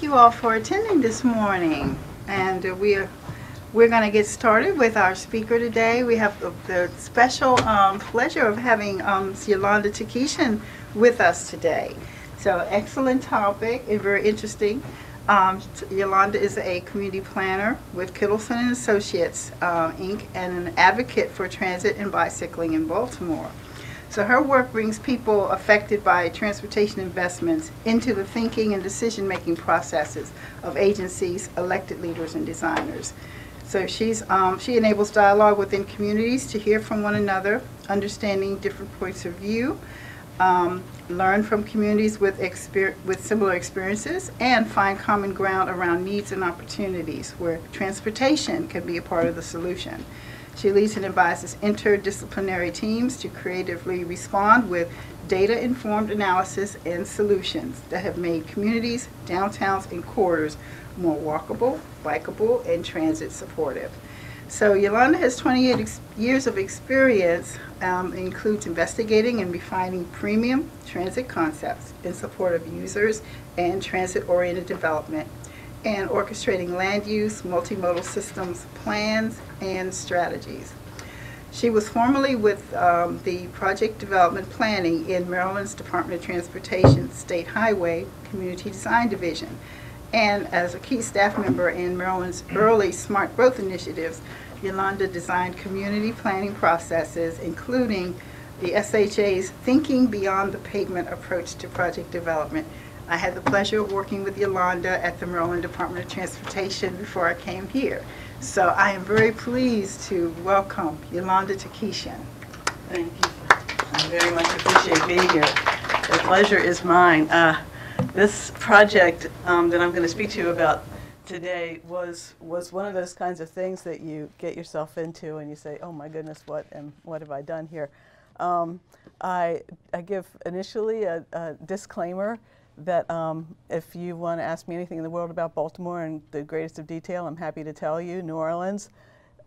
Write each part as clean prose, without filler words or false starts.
you all for attending this morning. And we're going to get started with our speaker today. We have the special pleasure of having Yolanda Takeshan with us today. So excellent topic and very interesting. Yolanda is a community planner with Kittleson and Associates, Inc., and an advocate for transit and bicycling in Baltimore. So her work brings people affected by transportation investments into the thinking and decision-making processes of agencies, elected leaders, and designers. So she enables dialogue within communities to hear from one another, understanding different points of view, learn from communities with similar experiences, and find common ground around needs and opportunities where transportation can be a part of the solution. She leads and advises interdisciplinary teams to creatively respond with data-informed analysis and solutions that have made communities, downtowns, and corridors more walkable, bikeable, and transit supportive. So Yolanda has 28 years of experience, includes investigating and refining premium transit concepts in support of users and transit-oriented development, and orchestrating land use, multimodal systems, plans, and strategies. She was formerly with the Project Development Planning in Maryland's Department of Transportation State Highway Community Design Division, and as a key staff member in Maryland's early smart growth initiatives, Yolanda designed community planning processes, including the SHA's Thinking Beyond the Pavement approach to project development. I had the pleasure of working with Yolanda at the Maryland Department of Transportation before I came here. So I am very pleased to welcome Yolanda Takeshan. Thank you. I very much appreciate being here. The pleasure is mine. This project that I'm going to speak to you about today was one of those kinds of things that you get yourself into and you say, oh my goodness, what have I done here? I give initially a disclaimer that if you want to ask me anything in the world about Baltimore in the greatest of detail, I'm happy to tell you. New Orleans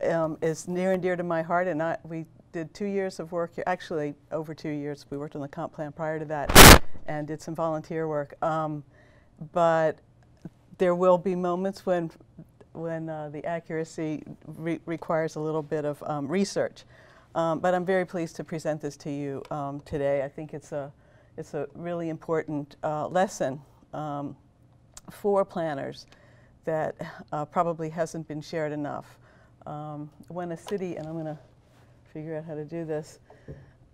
is near and dear to my heart, and we did 2 years of work here, actually over 2 years. We worked on the comp plan prior to that and did some volunteer work. But there will be moments when the accuracy requires a little bit of research. But I'm very pleased to present this to you today. I think it's a really important lesson for planners that probably hasn't been shared enough. When a city, and I'm going to figure out how to do this,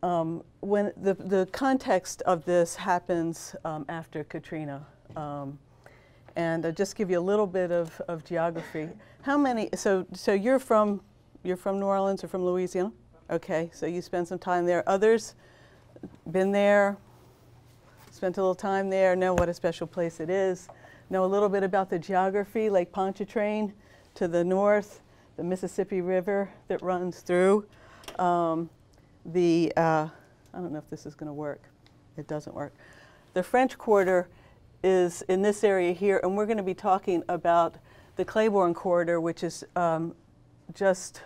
when the context of this happens after Katrina, and I'll just give you a little bit of geography. How many? So you're from New Orleans or from Louisiana? Okay, so you spent some time there. Others been there? Spent a little time there, know what a special place it is, know a little bit about the geography, Lake Pontchartrain to the north, the Mississippi River that runs through. I don't know if this is going to work. It doesn't work. The French Quarter is in this area here, and we're going to be talking about the Claiborne Corridor, which is just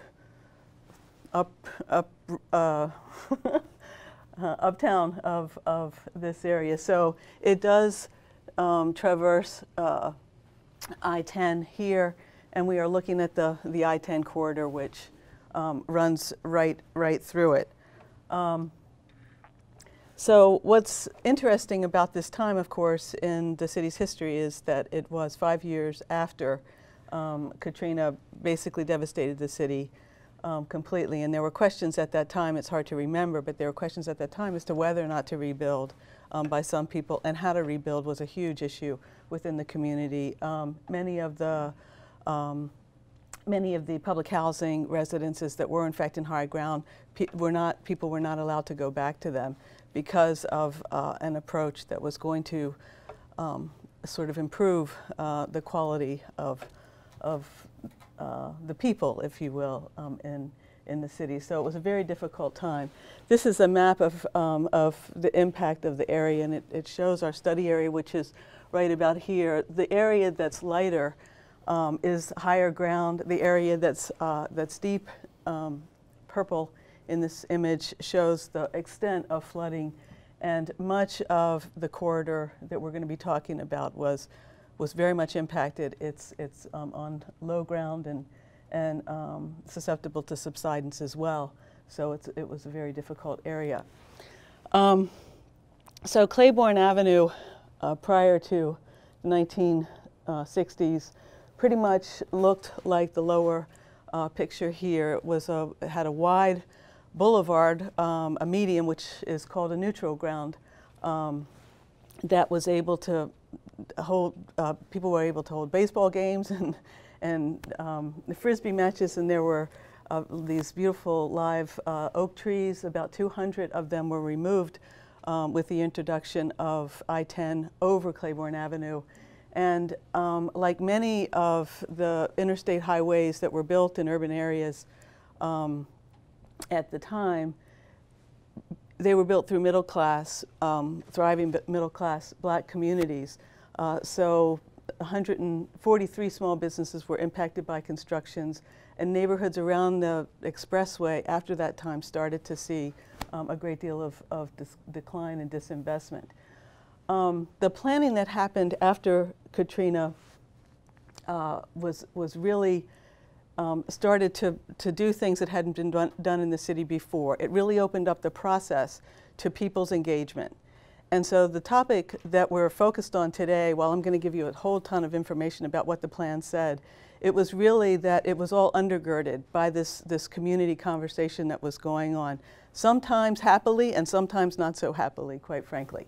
uptown of this area. So it does traverse I-10 here, and we are looking at the I-10 corridor, which runs right through it. So what's interesting about this time, of course, in the city's history is that it was 5 years after Katrina basically devastated the city completely. And there were questions at that time, it's hard to remember, but there were questions at that time as to whether or not to rebuild by some people, and how to rebuild was a huge issue within the community. Many of the public housing residences that were in fact in high ground, people were not allowed to go back to them because of an approach that was going to sort of improve the quality of the people, if you will, in the city. So it was a very difficult time. This is a map of the impact of the area, and it shows our study area, which is right about here. The area that's lighter is higher ground. The area that's deep purple in this image shows the extent of flooding, and much of the corridor that we're going to be talking about was was very much impacted. It's on low ground and susceptible to subsidence as well. So it was a very difficult area. So Claiborne Avenue, prior to the 1960s, pretty much looked like the lower picture here. It had a wide boulevard, a median, which is called a neutral ground, that was able to hold, people were able to hold baseball games and the Frisbee matches, and there were these beautiful live oak trees. About 200 of them were removed with the introduction of I-10 over Claiborne Avenue. And like many of the interstate highways that were built in urban areas at the time, they were built through middle class, thriving middle class black communities. So 143 small businesses were impacted by constructions, and neighborhoods around the expressway after that time started to see a great deal of decline and disinvestment. The planning that happened after Katrina was really started to do things that hadn't been done in the city before. It really opened up the process to people's engagement. And so the topic that we're focused on today, while I'm going to give you a whole ton of information about what the plan said, it was really that it was all undergirded by this community conversation that was going on, sometimes happily and sometimes not so happily, quite frankly.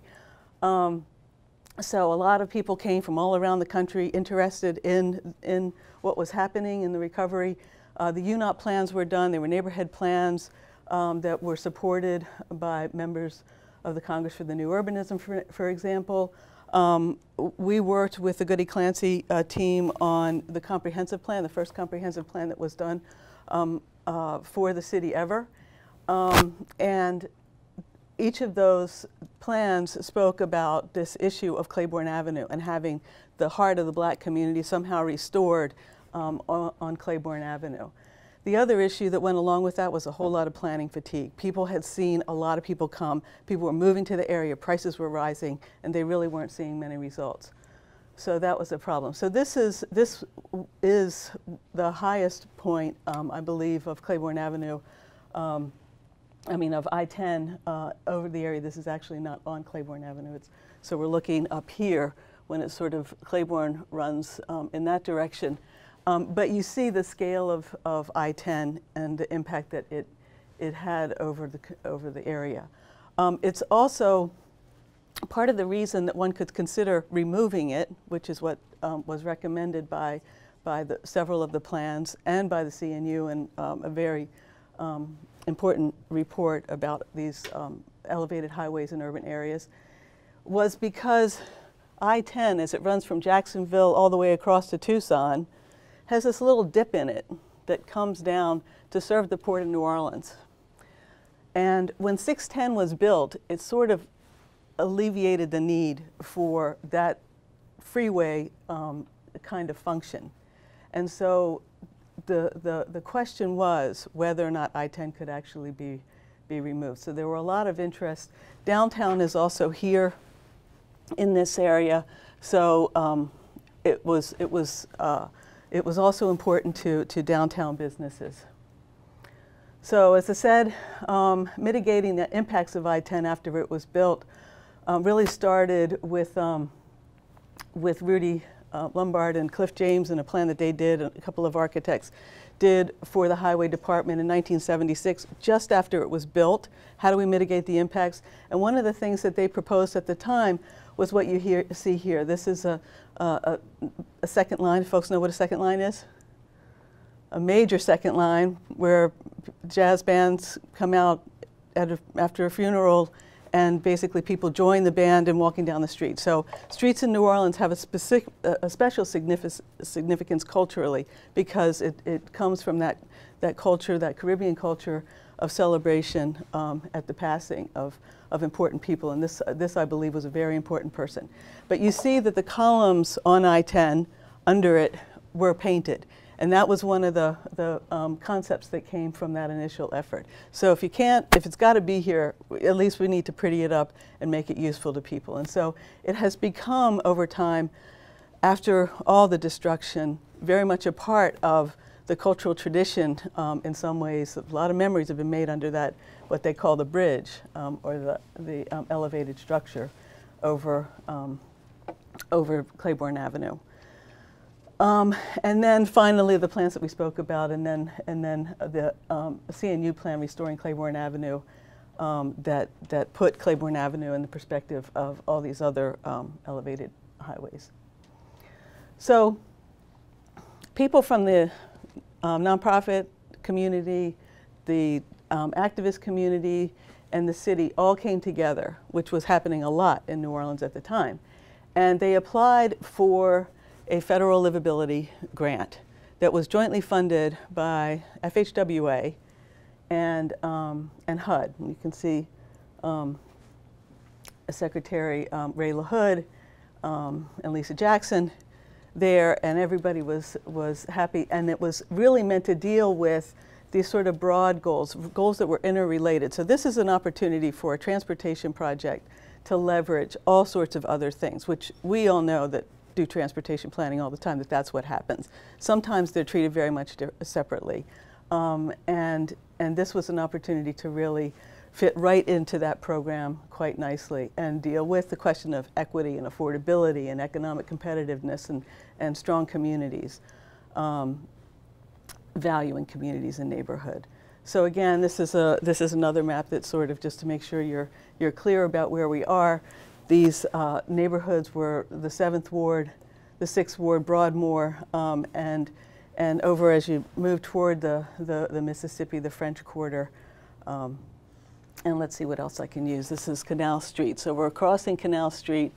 So a lot of people came from all around the country interested in what was happening in the recovery. The UNOP plans were done. They were neighborhood plans that were supported by members of the Congress for the New Urbanism, for example. We worked with the Goody Clancy team on the comprehensive plan, the first comprehensive plan that was done for the city ever. And each of those plans spoke about this issue of Claiborne Avenue and having the heart of the black community somehow restored on Claiborne Avenue. The other issue that went along with that was a whole lot of planning fatigue. People had seen a lot of people come, people were moving to the area, prices were rising, and they really weren't seeing many results. So that was a problem. So this is the highest point, I believe, of Claiborne Avenue. Of I-10 over the area. This is actually not on Claiborne Avenue. So we're looking up here when it's sort of Claiborne runs in that direction. But you see the scale of I-10 and the impact that it had over the area. It's also part of the reason that one could consider removing it, which is what was recommended by several of the plans and by the CNU, and a very important report about these elevated highways in urban areas, was because I-10, as it runs from Jacksonville all the way across to Tucson, has this little dip in it that comes down to serve the Port of New Orleans. And when 610 was built, it sort of alleviated the need for that freeway kind of function. And so the question was whether or not I-10 could actually be removed. So there were a lot of interest. Downtown is also here in this area. So it was also important to downtown businesses. So as I said, mitigating the impacts of I-10 after it was built really started with Rudy Lombard and Cliff James and a plan that they did, a couple of architects did for the Highway Department in 1976, just after it was built. How do we mitigate the impacts? And one of the things that they proposed at the time was what you see here. This is a second line. Folks know what a second line is? A major second line where jazz bands come out after a funeral, and basically people join the band in walking down the street. So streets in New Orleans have a special significance culturally, because it comes from that culture, that Caribbean culture of celebration at the passing of important people. And this, I believe, was a very important person. But you see that the columns on I-10 under it were painted. And that was one of the concepts that came from that initial effort. So if it's got to be here, at least we need to pretty it up and make it useful to people. And so it has become, over time, after all the destruction, very much a part of the cultural tradition in some ways. A lot of memories have been made under that, what they call the bridge, or the elevated structure over, over Claiborne Avenue. And then finally the plans that we spoke about, and then the CNU plan restoring Claiborne Avenue, that put Claiborne Avenue in the perspective of all these other elevated highways. So people from the nonprofit community, the activist community, and the city all came together, which was happening a lot in New Orleans at the time. And they applied for a federal livability grant that was jointly funded by FHWA and HUD. And you can see Secretary Ray LaHood and Lisa Jackson there, and everybody was happy. And it was really meant to deal with these sort of broad goals that were interrelated. So this is an opportunity for a transportation project to leverage all sorts of other things, which we all know that do transportation planning all the time, that's what happens. Sometimes they're treated very much separately. And this was an opportunity to really fit right into that program quite nicely and deal with the question of equity and affordability and economic competitiveness and strong communities, valuing communities and neighborhood. So again, this is another map that's sort of just to make sure you're clear about where we are. These neighborhoods were the 7th Ward, the 6th Ward, Broadmoor, and over as you move toward the Mississippi, the French Quarter. And let's see what else I can use. This is Canal Street. So we're crossing Canal Street,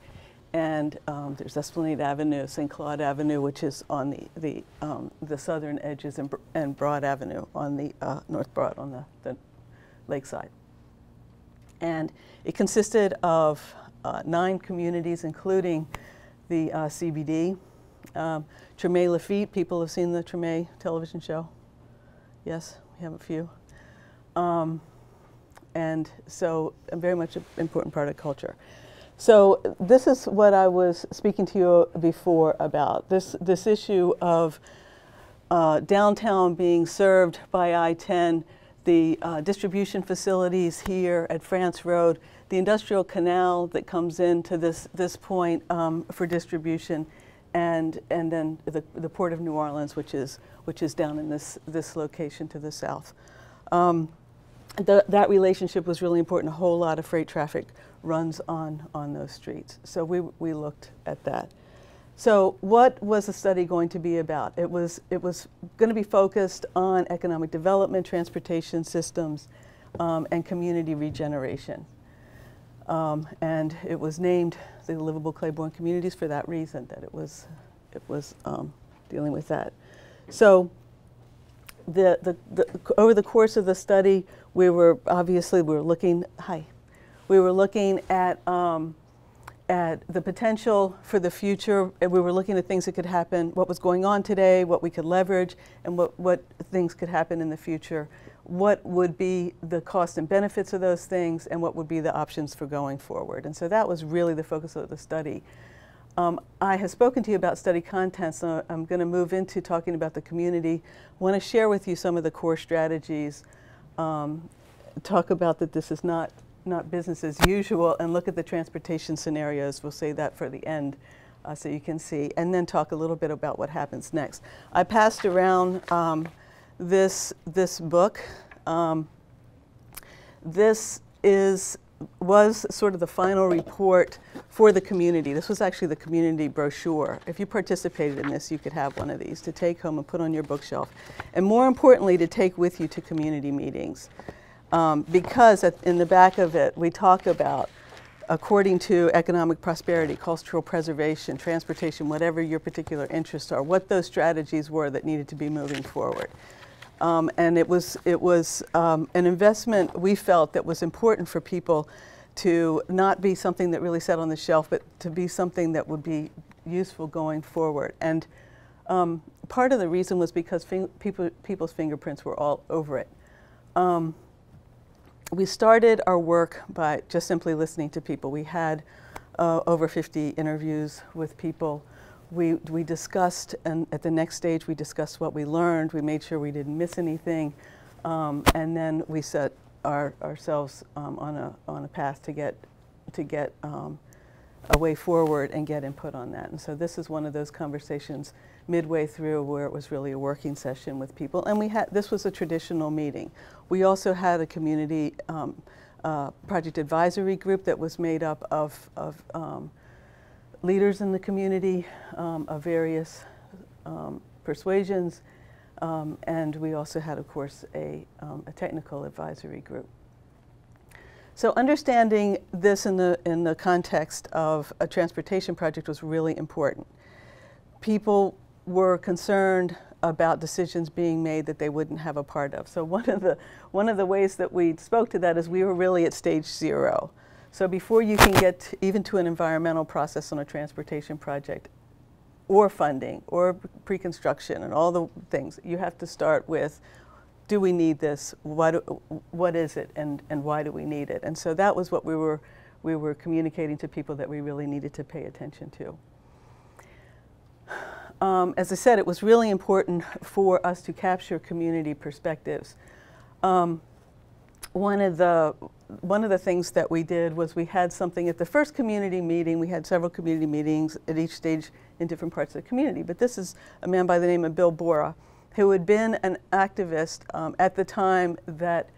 and there's Esplanade Avenue, St. Claude Avenue, which is on the southern edges, and Broad Avenue on the North Broad on the lakeside. And it consisted of 9 communities, including the CBD. Treme Lafitte, people have seen the Treme television show? Yes, we have a few. And so very much an important part of culture. So this is what I was speaking to you before about, this issue of downtown being served by I-10, the distribution facilities here at France Road, the industrial canal that comes into this point for distribution, and then the Port of New Orleans, which is down in this location to the south. That relationship was really important. A whole lot of freight traffic runs on those streets. So we looked at that. So what was the study going to be about? It was going to be focused on economic development, transportation systems, and community regeneration. And it was named the Livable Claiborne Communities for that reason, that it was dealing with that. So over the course of the study, we were looking at the potential for the future. And we were looking at things that could happen, what was going on today, what we could leverage, and what things could happen in the future. What would be the cost and benefits of those things, and what would be the options for going forward. And so that was really the focus of the study. I have spoken to you about study content, so I'm going to move into talking about the community. I want to share with you some of the core strategies, talk about that this is not business as usual, and look at the transportation scenarios. We'll say that for the end so you can see, and then talk a little bit about what happens next. I passed around this book. This was sort of the final report for the community. This was actually the community brochure. If you participated in this, you could have one of these to take home and put on your bookshelf. And more importantly, to take with you to community meetings. Because in the back of it, we talk about, according to economic prosperity, cultural preservation, transportation, whatever your particular interests are, what those strategies were that needed to be moving forward. And it was an investment we felt that was important for people to not be something that really sat on the shelf, but to be something that would be useful going forward. And part of the reason was because people's fingerprints were all over it. We started our work by just simply listening to people. We had over 50 interviews with people. we discussed, and at the next stage we discussed what we learned. We made sure we didn't miss anything, and then we set ourselves on a path to get a way forward and get input on that. And so this is one of those conversations midway through where it was really a working session with people. And this was a traditional meeting. We also had a community project advisory group that was made up of leaders in the community of various persuasions. And we also had, of course, a technical advisory group. So understanding this in the context of a transportation project was really important. People were concerned about decisions being made that they wouldn't have a part of. So one of the ways that we spoke to that is we were really at stage 0. So before you can get even to an environmental process on a transportation project, or funding, or pre-construction, and all the things, you have to start with, do we need this? What is it, and why do we need it? And so that was what we were communicating to people that we really needed to pay attention to. As I said, it was really important for us to capture community perspectives. One of the things that we did was we had something at the first community meeting. We had several community meetings at each stage in different parts of the community. But this is a man by the name of Bill Bora, who had been an activist at the time that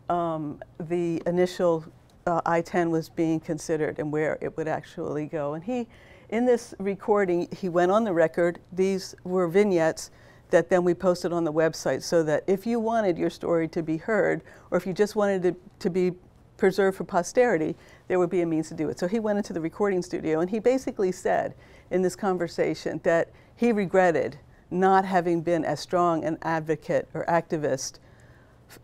the initial I-10 was being considered and where it would actually go. And he, in this recording, he went on the record. These were vignettes that then we posted on the website, so that if you wanted your story to be heard, or if you just wanted it to be preserved for posterity, there would be a means to do it. So he went into the recording studio, and he basically said in this conversation that he regretted not having been as strong an advocate or activist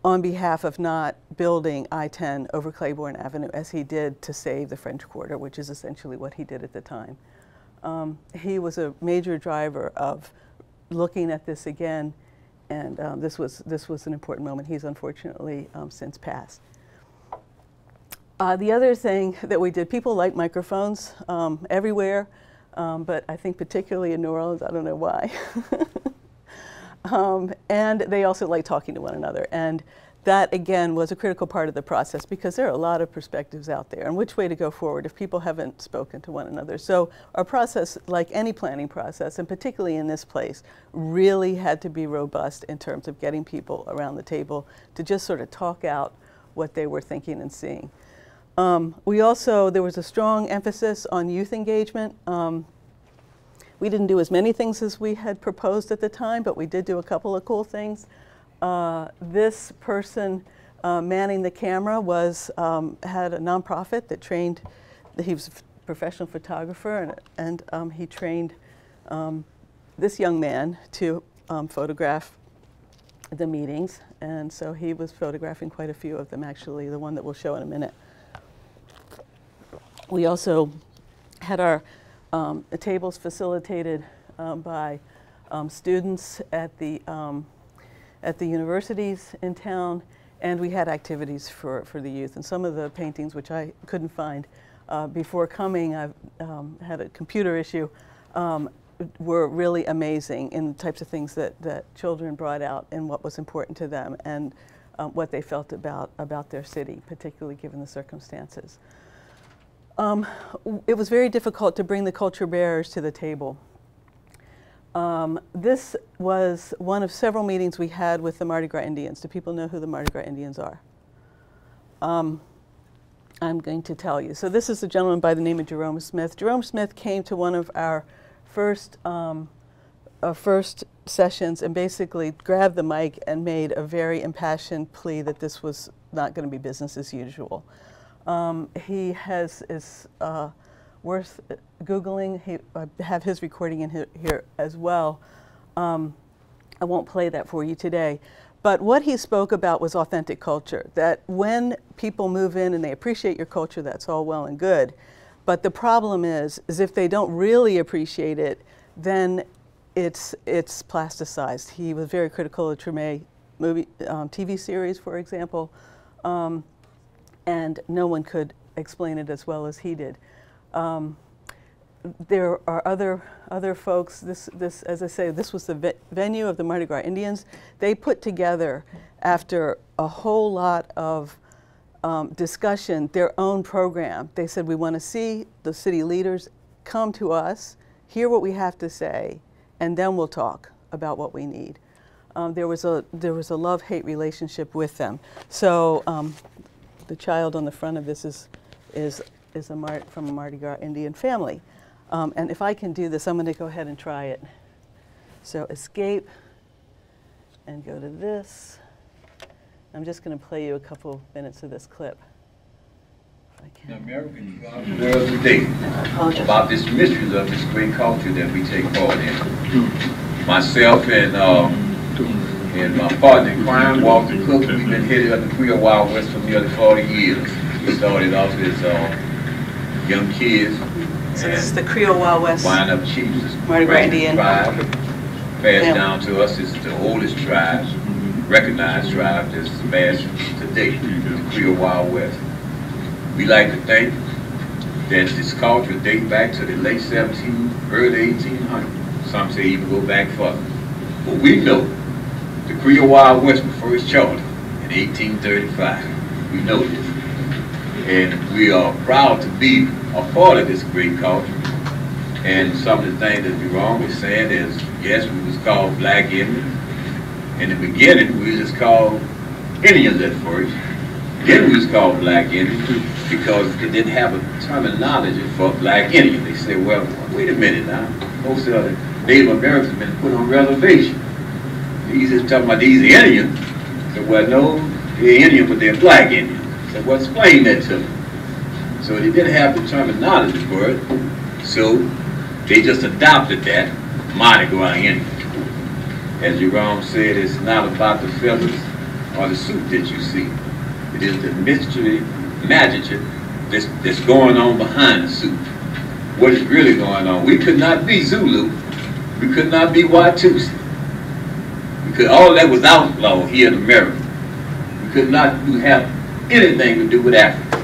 on behalf of not building I-10 over Claiborne Avenue as he did to save the French Quarter, which is essentially what he did at the time. He was a major driver of looking at this again, and this was an important moment. He's unfortunately since passed. The other thing that we did, people like microphones everywhere, but I think particularly in New Orleans, I don't know why. And they also like talking to one another. And that, again, was a critical part of the process, because there are a lot of perspectives out there and which way to go forward if people haven't spoken to one another. So our process, like any planning process, and particularly in this place, really had to be robust in terms of getting people around the table to just sort of talk out what they were thinking and seeing. There was a strong emphasis on youth engagement. We didn't do as many things as we had proposed at the time, but we did do a couple of cool things. This person manning the camera had a nonprofit that trained, he was a professional photographer, and he trained this young man to photograph the meetings. And so he was photographing quite a few of them, actually, the one that we'll show in a minute. We also had our tables facilitated by students at the universities in town, and we had activities for the youth. And some of the paintings, which I couldn't find before coming, I've had a computer issue, were really amazing in the types of things that children brought out and what was important to them, and what they felt about their city, particularly given the circumstances. It was very difficult to bring the culture bearers to the table. This was one of several meetings we had with the Mardi Gras Indians. Do people know who the Mardi Gras Indians are? I'm going to tell you. So this is a gentleman by the name of Jerome Smith. Jerome Smith came to one of our first sessions and basically grabbed the mic and made a very impassioned plea that this was not going to be business as usual. He is worth Googling. I have his recording in here as well. I won't play that for you today. But what he spoke about was authentic culture, that when people move in and they appreciate your culture, that's all well and good. But the problem is if they don't really appreciate it, then it's plasticized. He was very critical of Treme movie, TV series, for example. And no one could explain it as well as he did. there are other folks. This, as I say, this was the venue of the Mardi Gras Indians. They put together, after a whole lot of discussion, their own program. They said, we want to see the city leaders come to us, hear what we have to say, and then we'll talk about what we need. There was a love-hate relationship with them. So the child on the front of this is from a Mardi Gras Indian family. And if I can do this, I'm going to go ahead and try it. So escape and go to this. I'm just going to play you a couple minutes of this clip. The Americans throughout the world today about this mysteries of this great culture that we take part in. Myself and my partner in crime, Walter Cook, we've been headed up the Creole Wild West for nearly 40 years. We started off as young kids. So this is the Creole Wild West. Wind up chiefs, Mardi Gras Indian tribe, passed down to us. This is the oldest tribe, recognized tribe that's passed to date, the Creole Wild West. We like to think that this culture dates back to the late 1700s, early 1800s. Some say even go back further. But we know the Creole Wild West was first chartered in 1835. We know this. And we are proud to be a part of this great culture. And some of the things that Jerome was saying is, yes, we was called Black Indians. In the beginning, we was just called Indians at first. Then we was called Black Indians because they didn't have a terminology for Black Indian. They said, well, wait a minute now. Most of the Native Americans have been put on reservation. He's just talking about these Indians. I said, well, no, they're Indian, but they're Black Indians. I said, well, explain that to me. So they didn't have the terminology for it. So they just adopted that Mardi Gras Indian. As Jerome said, it's not about the feathers or the suit that you see. It is the mystery, magic that's going on behind the suit. What is really going on? We could not be Zulu. We could not be Watusi. All that was outlawed here in America. We could not have anything to do with Africa.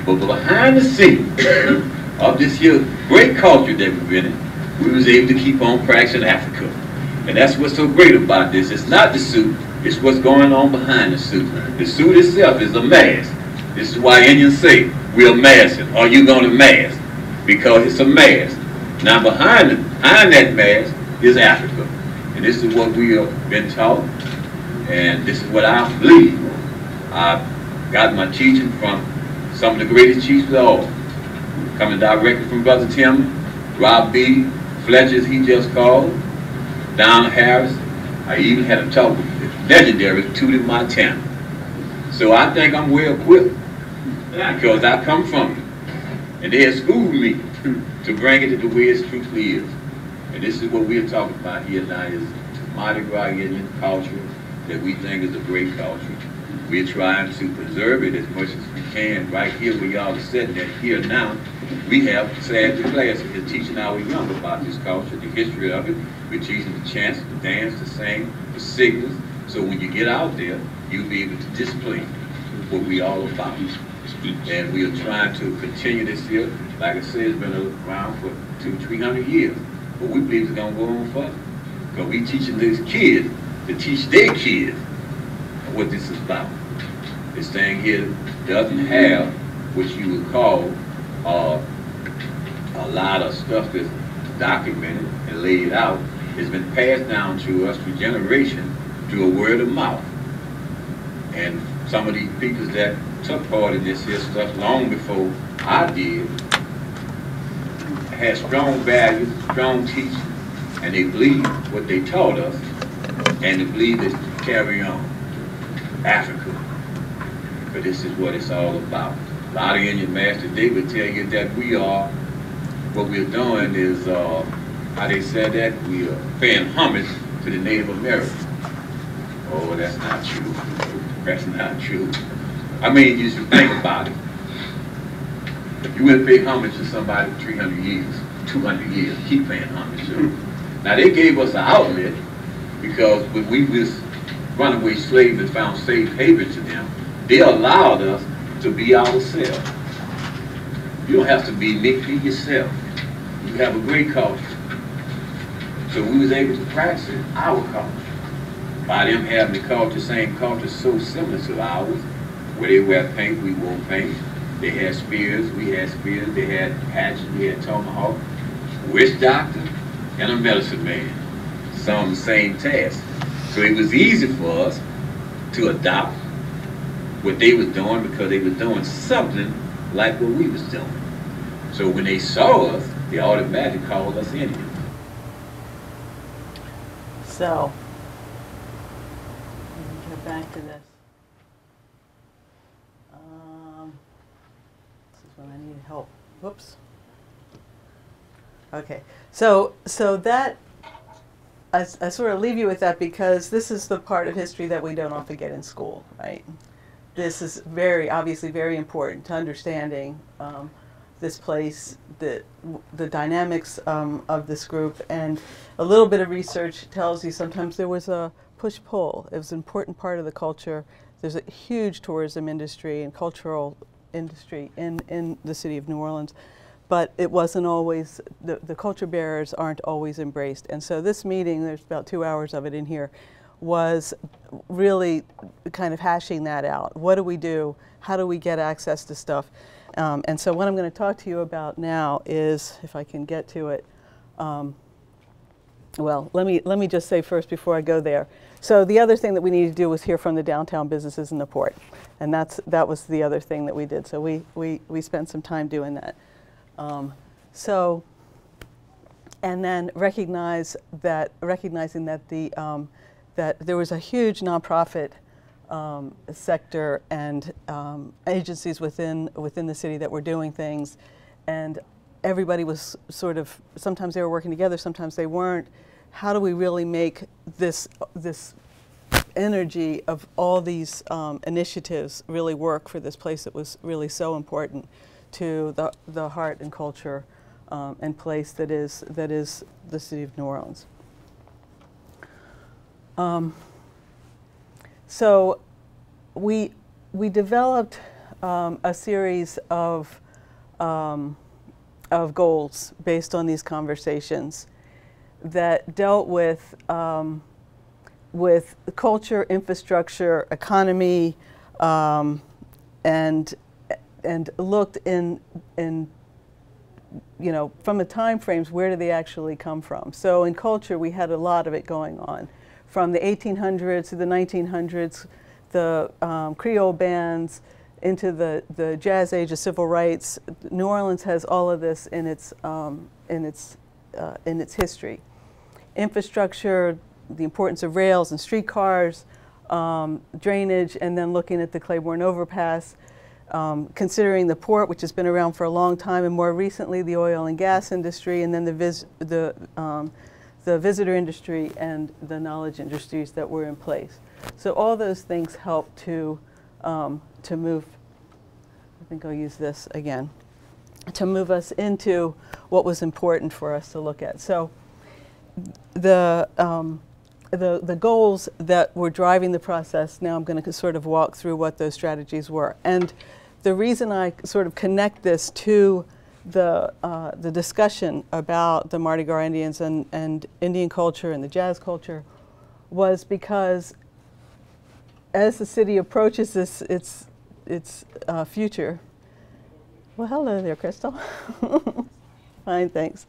But behind the scenes of this here great culture that we've been in, we was able to keep on practicing Africa. And that's what's so great about this. It's not the suit, it's what's going on behind the suit. The suit itself is a mask. This is why Indians say, we're masking. Are you going to mask? Because it's a mask. Now behind that mask is Africa. And this is what we have been taught. And this is what I believe. I got my teaching from some of the greatest chiefs of all. Coming directly from Brother Tim, Rob B., Fletcher, as he just called, Don Harris. I even had a talk with the legendary Tootie Montana. So I think I'm well equipped because I come from it. And they have schooled me to bring it to the way it truthfully is. And this is what we're talking about here now, is Mardi Gras Indian culture that we think is a great culture. We're trying to preserve it as much as we can. Right here where y'all are sitting at here now, we have Saturday classes here teaching our young about this culture, the history of it. We're teaching the chants, the dance, the sing, the signals. So when you get out there, you'll be able to display what we all about. And we are trying to continue this here. Like I said, it's been around for 200-300 years. But we believe it's going to go on further. Because we teaching these kids to teach their kids what this is about. This thing here doesn't have what you would call a lot of stuff that's documented and laid out. It's been passed down to us through generation through a word of mouth. And some of these people that took part in this here stuff long before I did had strong values, strong teaching, and they believe what they taught us, and they believe it to carry on. Africa. But this is what it's all about. A lot of Indian masters, they would tell you that we are, what we're doing is, how they said that, we are paying homage to the Native Americans. Oh, that's not true. That's not true. I mean, you should think about it. You wouldn't pay homage to somebody for 300 years, 200 years, keep paying homage to them. Now, they gave us an outlet because when we was runaway slaves that found safe haven to them, they allowed us to be ourselves. You don't have to be Nick, be yourself. We have a great culture. So we was able to practice our culture. By them having the culture, same culture so similar to ours, where they wear paint, we wore paint. They had spears, we had spears. They had hatchets, we had tomahawk. Witch doctor and a medicine man. Some the same task. So it was easy for us to adopt what they was doing because they was doing something like what we was doing. So when they saw us, they automatically called us Indians. So, let me get back to this. This is when I need help. Whoops. Okay, so that, I sort of leave you with that because this is the part of history that we don't often get in school, right? This is obviously very important to understanding this place, the dynamics of this group, and a little bit of research tells you sometimes there was a push-pull. It was an important part of the culture. There's a huge tourism industry and cultural industry in the city of New Orleans, but it wasn't always, the culture bearers aren't always embraced. And so this meeting, there's about 2 hours of it in here, was really kind of hashing that out. What do we do? How do we get access to stuff? And so what I'm going to talk to you about now is, if I can get to it, well, let me just say first before I go there. So the other thing that we needed to do was hear from the downtown businesses in the port, and that was the other thing that we did. So we spent some time doing that. And then recognizing that that there was a huge nonprofit sector and agencies within the city that were doing things, and everybody was sort of, sometimes they were working together, sometimes they weren't. How do we really make this energy of all these initiatives really work for this place that was really so important to the heart and culture and place that is the city of New Orleans? So we developed a series of goals based on these conversations that dealt with culture, infrastructure, economy, and looked in you know, from the time frames, where do they actually come from? So in culture, we had a lot of it going on. From the 1800s to the 1900s, the Creole bands, into the jazz age of civil rights. New Orleans has all of this in its history. Infrastructure, the importance of rails and streetcars, drainage, and then looking at the Claiborne Overpass, considering the port, which has been around for a long time, and more recently the oil and gas industry, and then the visitor industry and the knowledge industries that were in place. So all those things help to move, I think I'll use this again, to move us into what was important for us to look at. So the goals that were driving the process, now I'm going to sort of walk through what those strategies were. And the reason I sort of connect this to the discussion about the Mardi Gras Indians and Indian culture and the jazz culture was because as the city approaches its future, well, hello there, Crystal. Fine, thanks.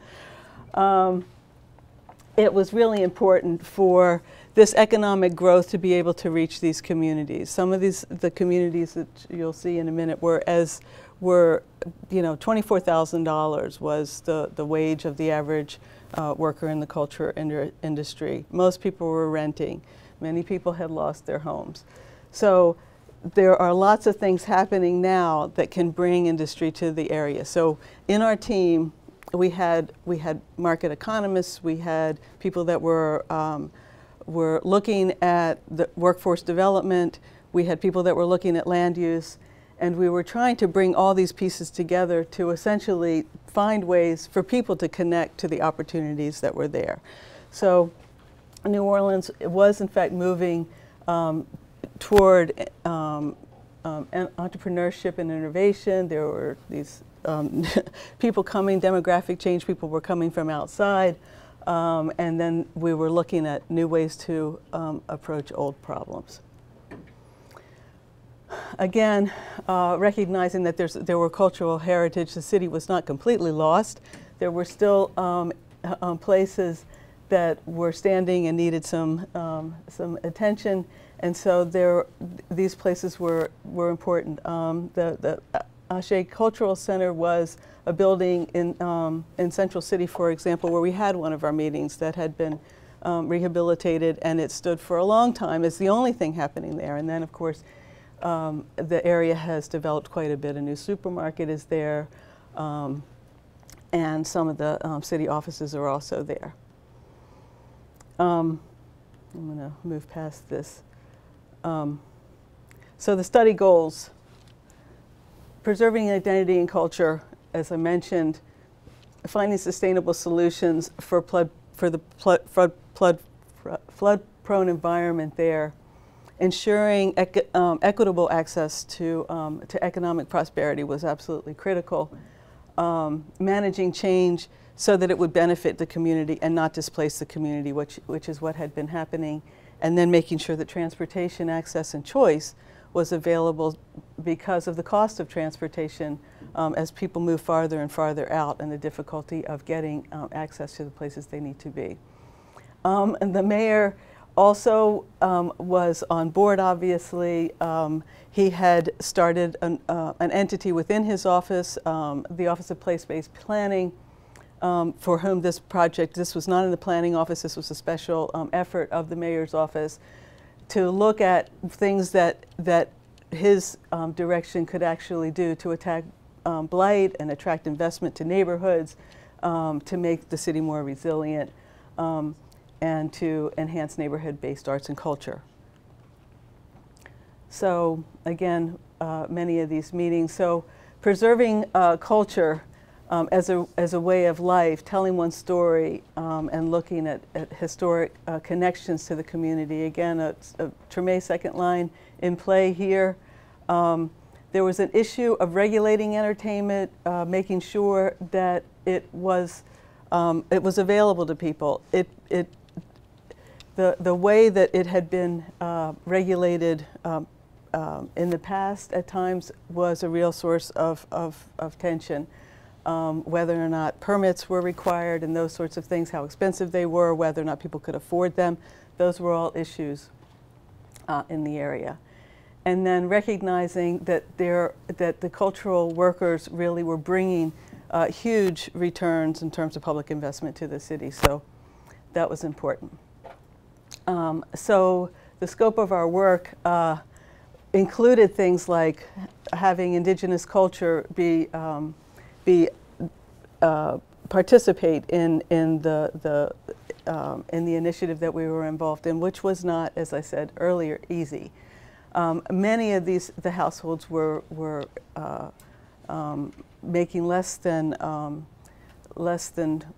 It was really important for this economic growth to be able to reach these communities. Some of the communities that you'll see in a minute were, you know, $24,000 was the wage of the average worker in the culture industry. Most people were renting. Many people had lost their homes. So there are lots of things happening now that can bring industry to the area. So in our team, we had market economists, we had people that were looking at the workforce development, we had people that were looking at land use, and we were trying to bring all these pieces together to essentially find ways for people to connect to the opportunities that were there. So New Orleans was in fact moving toward entrepreneurship and innovation. There were these people coming, demographic change, people were coming from outside, and then we were looking at new ways to approach old problems. Again, recognizing that there were cultural heritage, the city was not completely lost. There were still places that were standing and needed some attention, and so these places were important. The Ashe Cultural Center was a building in Central City, for example, where we had one of our meetings that had been rehabilitated, and it stood for a long time as the only thing happening there. And then, of course, the area has developed quite a bit. A new supermarket is there, and some of the city offices are also there. I'm going to move past this. So the study goals. Preserving identity and culture, as I mentioned, finding sustainable solutions for the flood-prone environment there, ensuring equitable access to economic prosperity was absolutely critical, managing change so that it would benefit the community and not displace the community, which is what had been happening, and then making sure that transportation access and choice was available because of the cost of transportation as people move farther and farther out and the difficulty of getting access to the places they need to be. And the mayor also was on board, obviously. He had started an entity within his office, the Office of Place-Based Planning, for whom this was not in the planning office, this was a special effort of the mayor's office to look at things that his direction could actually do to attack blight and attract investment to neighborhoods, to make the city more resilient, and to enhance neighborhood-based arts and culture. So again, many of these meetings. So preserving culture as a way of life, telling one's story, and looking at historic connections to the community. Again, a Treme second line in play here. There was an issue of regulating entertainment, making sure that it was available to people. The way that it had been regulated in the past at times was a real source of tension. Whether or not permits were required and those sorts of things, how expensive they were, whether or not people could afford them, those were all issues in the area. And then recognizing that the cultural workers really were bringing huge returns in terms of public investment to the city, so that was important. So the scope of our work included things like having indigenous culture participate in the initiative that we were involved in, which was not, as I said earlier, easy. Many of the households were making less than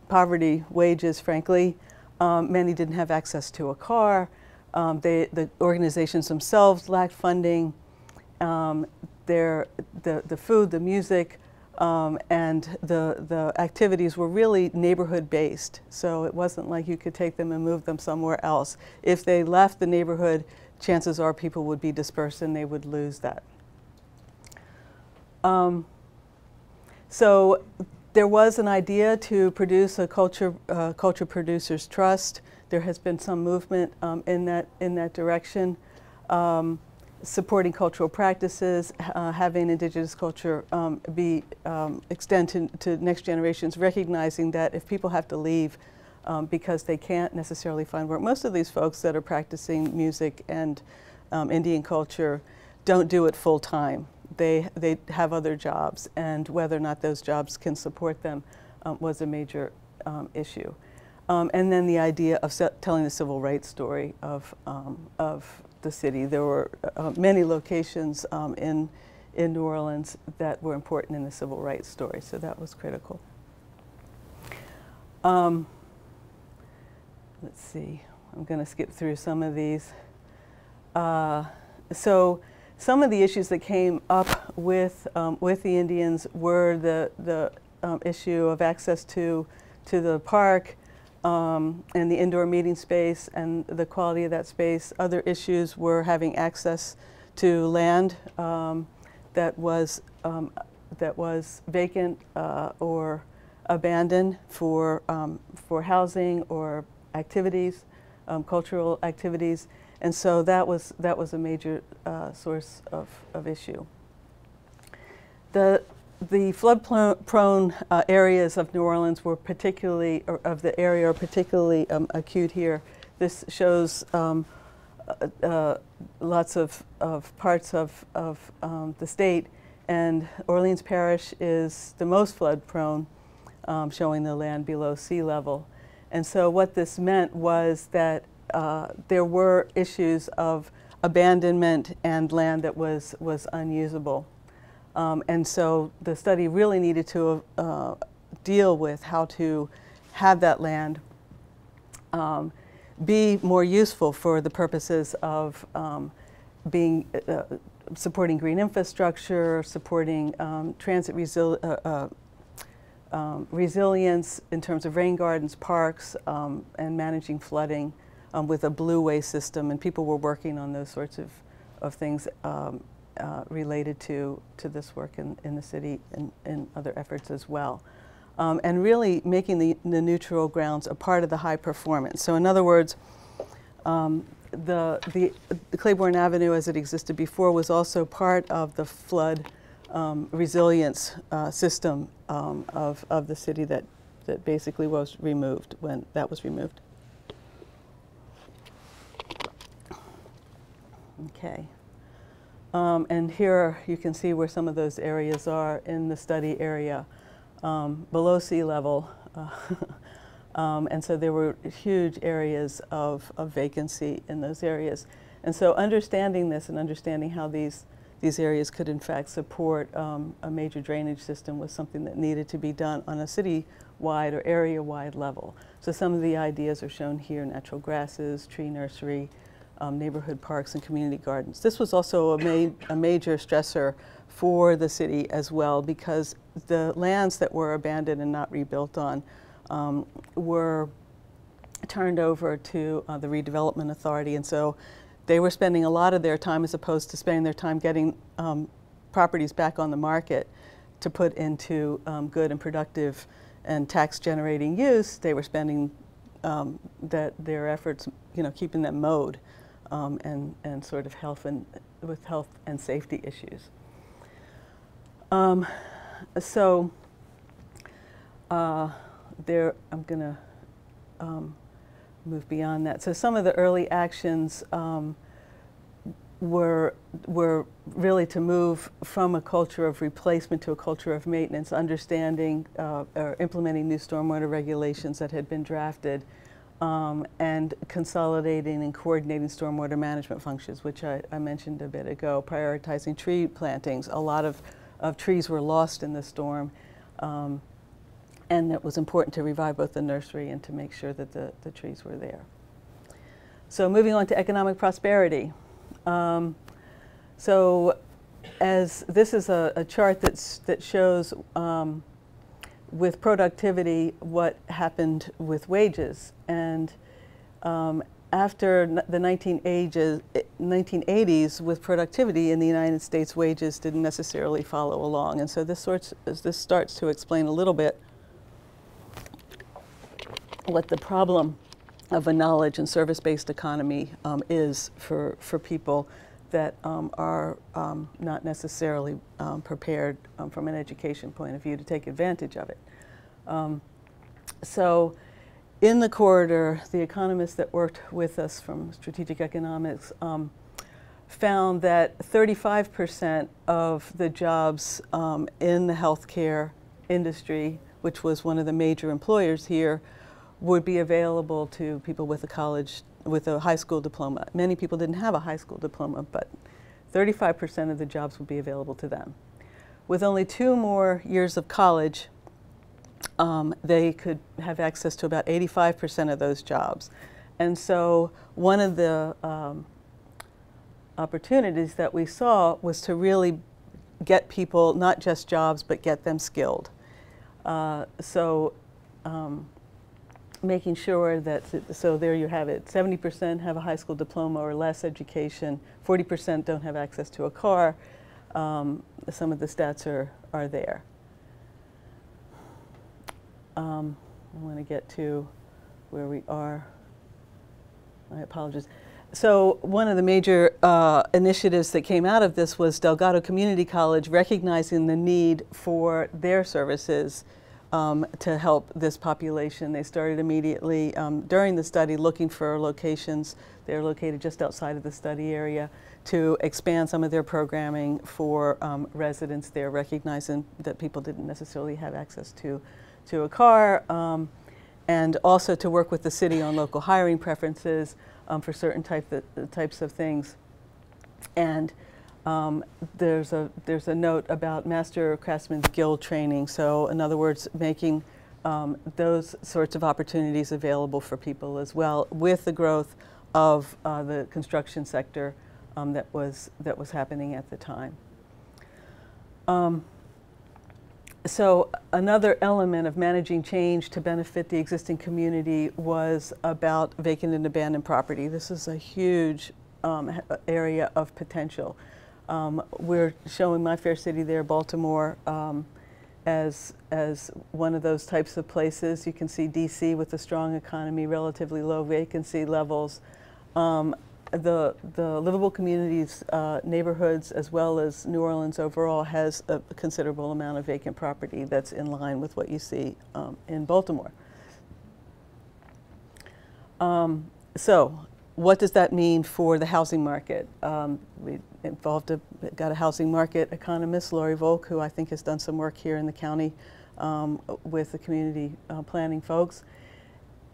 poverty wages, frankly. Many didn't have access to a car. The organizations themselves lacked funding. The food, the music, and the activities were really neighborhood-based. So it wasn't like you could take them and move them somewhere else. If they left the neighborhood, chances are people would be dispersed and they would lose that. So there was an idea to produce a culture producers trust. There has been some movement in that direction. Supporting cultural practices, having indigenous culture extend to next generations, recognizing that if people have to leave because they can't necessarily find work, most of these folks that are practicing music and Indian culture don't do it full time. They have other jobs, and whether or not those jobs can support them was a major issue. And then the idea of telling the civil rights story of the city. There were many locations in New Orleans that were important in the civil rights story, so that was critical. Let's see, I'm going to skip through some of these. So some of the issues that came up with the Indians were the issue of access to the park and the indoor meeting space and the quality of that space. Other issues were having access to land that was vacant or abandoned for housing or activities, cultural activities, and so that was a major source of issue. The flood-prone areas of New Orleans were particularly, or of the area, are particularly acute here. This shows lots of parts of the state, and Orleans Parish is the most flood-prone, showing the land below sea level. And so what this meant was that there were issues of abandonment and land that was unusable. And so the study really needed to deal with how to have that land be more useful for the purposes of supporting green infrastructure, supporting transit resilience in terms of rain gardens, parks, and managing flooding with a blueway system. And people were working on those sorts of things related to this work in the city and other efforts as well. And really making the neutral grounds a part of the high performance. So in other words, the Claiborne Avenue as it existed before was also part of the flood resilience system of the city that basically was removed when that was removed. Okay. And here you can see where some of those areas are in the study area, below sea level. And so there were huge areas of vacancy in those areas. And so understanding this and understanding how these areas could in fact support a major drainage system was something that needed to be done on a city-wide or area-wide level. So some of the ideas are shown here: natural grasses, tree nursery, neighborhood parks, and community gardens. This was also a major stressor for the city as well, because the lands that were abandoned and not rebuilt on were turned over to the Redevelopment Authority, and so they were spending a lot of their time, as opposed to spending their time getting properties back on the market to put into good and productive and tax-generating use. They were spending their efforts, keeping them mowed and sort of with health and safety issues. So I'm going to move beyond that. So some of the early actions were really to move from a culture of replacement to a culture of maintenance, understanding or implementing new stormwater regulations that had been drafted, and consolidating and coordinating stormwater management functions, which I mentioned a bit ago, prioritizing tree plantings. A lot of trees were lost in the storm, and it was important to revive both the nursery and to make sure that the trees were there. So moving on to economic prosperity. So as this is a chart that shows with productivity what happened with wages. And after the 1980s, with productivity in the United States, wages didn't necessarily follow along. And so this starts to explain a little bit what the problem of a knowledge and service-based economy is for people that are not necessarily prepared from an education point of view to take advantage of it. So in the corridor, the economists that worked with us from Strategic Economics found that 35% of the jobs in the healthcare industry, which was one of the major employers here, would be available to people with a high school diploma. Many people didn't have a high school diploma, but 35% of the jobs would be available to them. With only 2 more years of college, they could have access to about 85% of those jobs. And so one of the opportunities that we saw was to really get people not just jobs, but get them skilled. Making sure that, so there you have it, 70% have a high school diploma or less education, 40% don't have access to a car. Some of the stats are there. I want to get to where we are. I apologize. So one of the major initiatives that came out of this was Delgado Community College recognizing the need for their services to help this population. They started immediately during the study looking for locations. They're located just outside of the study area to expand some of their programming for residents there, recognizing that people didn't necessarily have access to a car, and also to work with the city on local hiring preferences for certain types of things. And there's a note about Master Craftsman's Guild training. So in other words, making those sorts of opportunities available for people as well, with the growth of the construction sector that was happening at the time. So another element of managing change to benefit the existing community was about vacant and abandoned property. This is a huge area of potential. We're showing My Fair City there, Baltimore, as one of those types of places. You can see DC with a strong economy, relatively low vacancy levels. The livable communities, neighborhoods, as well as New Orleans overall, has a considerable amount of vacant property that's in line with what you see in Baltimore. So what does that mean for the housing market? We got a housing market economist, Lori Volk, who I think has done some work here in the county with the community planning folks,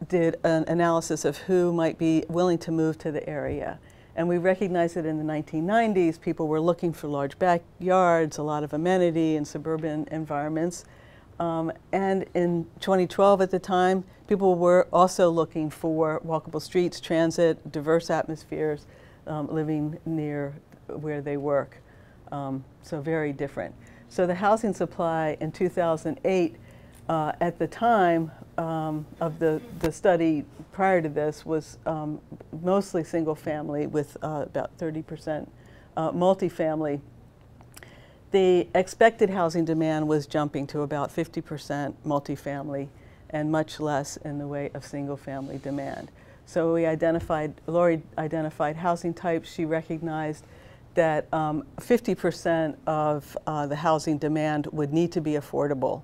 did an analysis of who might be willing to move to the area. And we recognized that in the 1990s, people were looking for large backyards, a lot of amenity in suburban environments. And in 2012 at the time, people were also looking for walkable streets, transit, diverse atmospheres, living near where they work. So very different. So the housing supply in 2008, at the time of the study prior to this, was mostly single family with about 30% multifamily. The expected housing demand was jumping to about 50% multifamily and much less in the way of single family demand. So Lori identified housing types. She recognized that 50% of the housing demand would need to be affordable,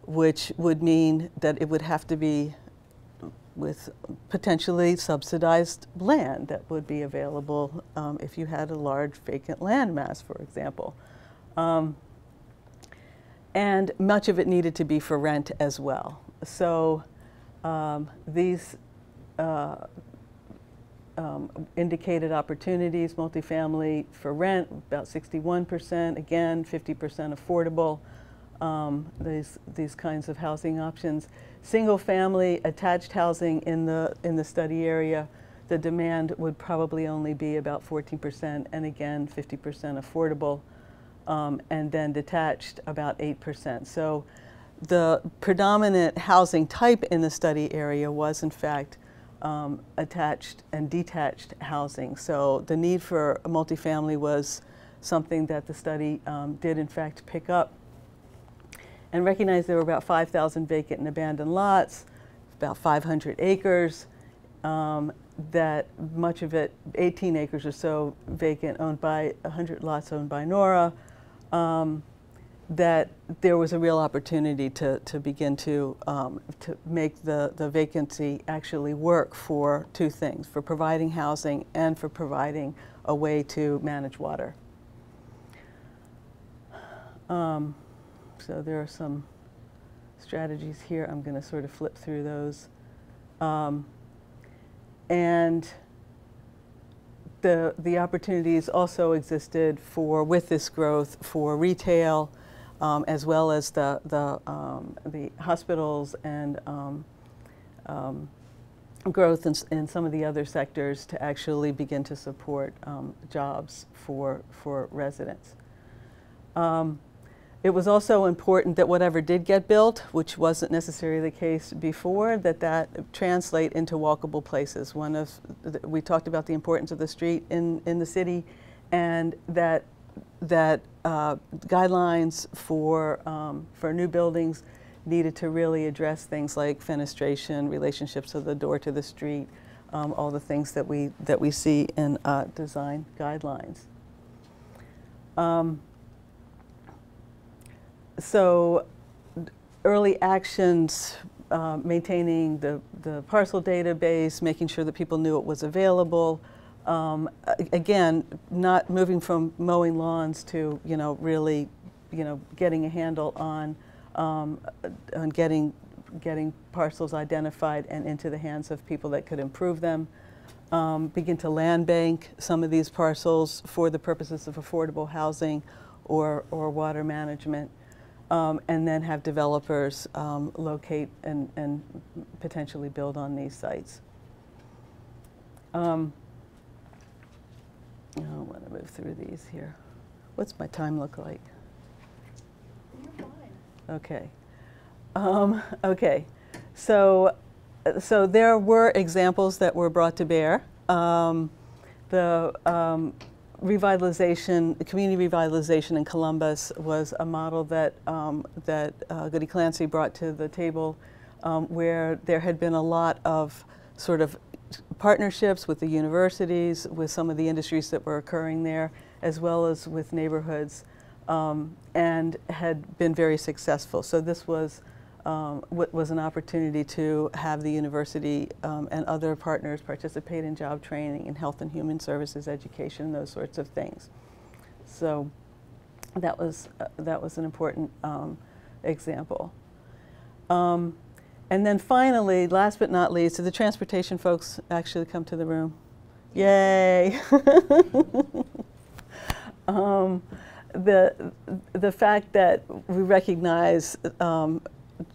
which would mean that it would have to be with potentially subsidized land that would be available if you had a large vacant land mass, for example. And much of it needed to be for rent as well. So these indicated opportunities, multifamily for rent, about 61%, again, 50% affordable. These kinds of housing options. Single family attached housing in the study area, the demand would probably only be about 14%, and again 50% affordable, and then detached about 8%. So the predominant housing type in the study area was in fact attached and detached housing. So the need for a multifamily was something that the study did in fact pick up, and recognized there were about 5,000 vacant and abandoned lots, about 500 acres, that much of it, 18 acres or so vacant, owned by 100 lots owned by Nora, that there was a real opportunity to begin to make the vacancy actually work for two things, for providing housing and for providing a way to manage water. So there are some strategies here. I'm going to sort of flip through those. And the opportunities also existed with this growth for retail, as well as the hospitals and growth in some of the other sectors to actually begin to support jobs for residents. It was also important that whatever did get built, which wasn't necessarily the case before, that translate into walkable places. We talked about the importance of the street in the city, and that guidelines for new buildings needed to really address things like fenestration, relationships of the door to the street, all the things that we see in design guidelines. So early actions, maintaining the parcel database, making sure that people knew it was available. Again, not moving from mowing lawns to, really, getting a handle on getting parcels identified and into the hands of people that could improve them. Begin to land bank some of these parcels for the purposes of affordable housing or water management. And then have developers locate and potentially build on these sites. I want to move through these here. What's my time look like? You're fine. Okay. Okay. So there were examples that were brought to bear. Community revitalization in Columbus was a model that Goody Clancy brought to the table, where there had been a lot of sort of partnerships with the universities, with some of the industries that were occurring there, as well as with neighborhoods, and had been very successful. So this was an opportunity to have the university and other partners participate in job training and health and human services education, those sorts of things. So that was an important example. And then finally, last but not least, did the transportation folks actually come to the room? Yay! The fact that we recognize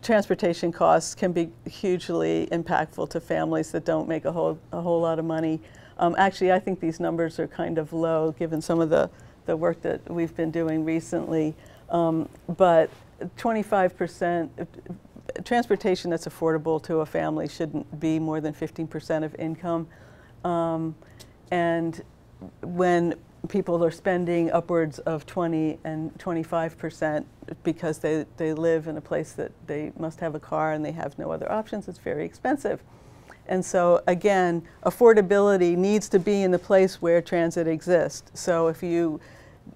transportation costs can be hugely impactful to families that don't make a whole lot of money. Actually, I think these numbers are kind of low given some of the work that we've been doing recently. But 25%, transportation that's affordable to a family shouldn't be more than 15% of income. And when people are spending upwards of 20 and 25% because they live in a place that they must have a car and they have no other options, it's very expensive. And so again, affordability needs to be in the place where transit exists. So if you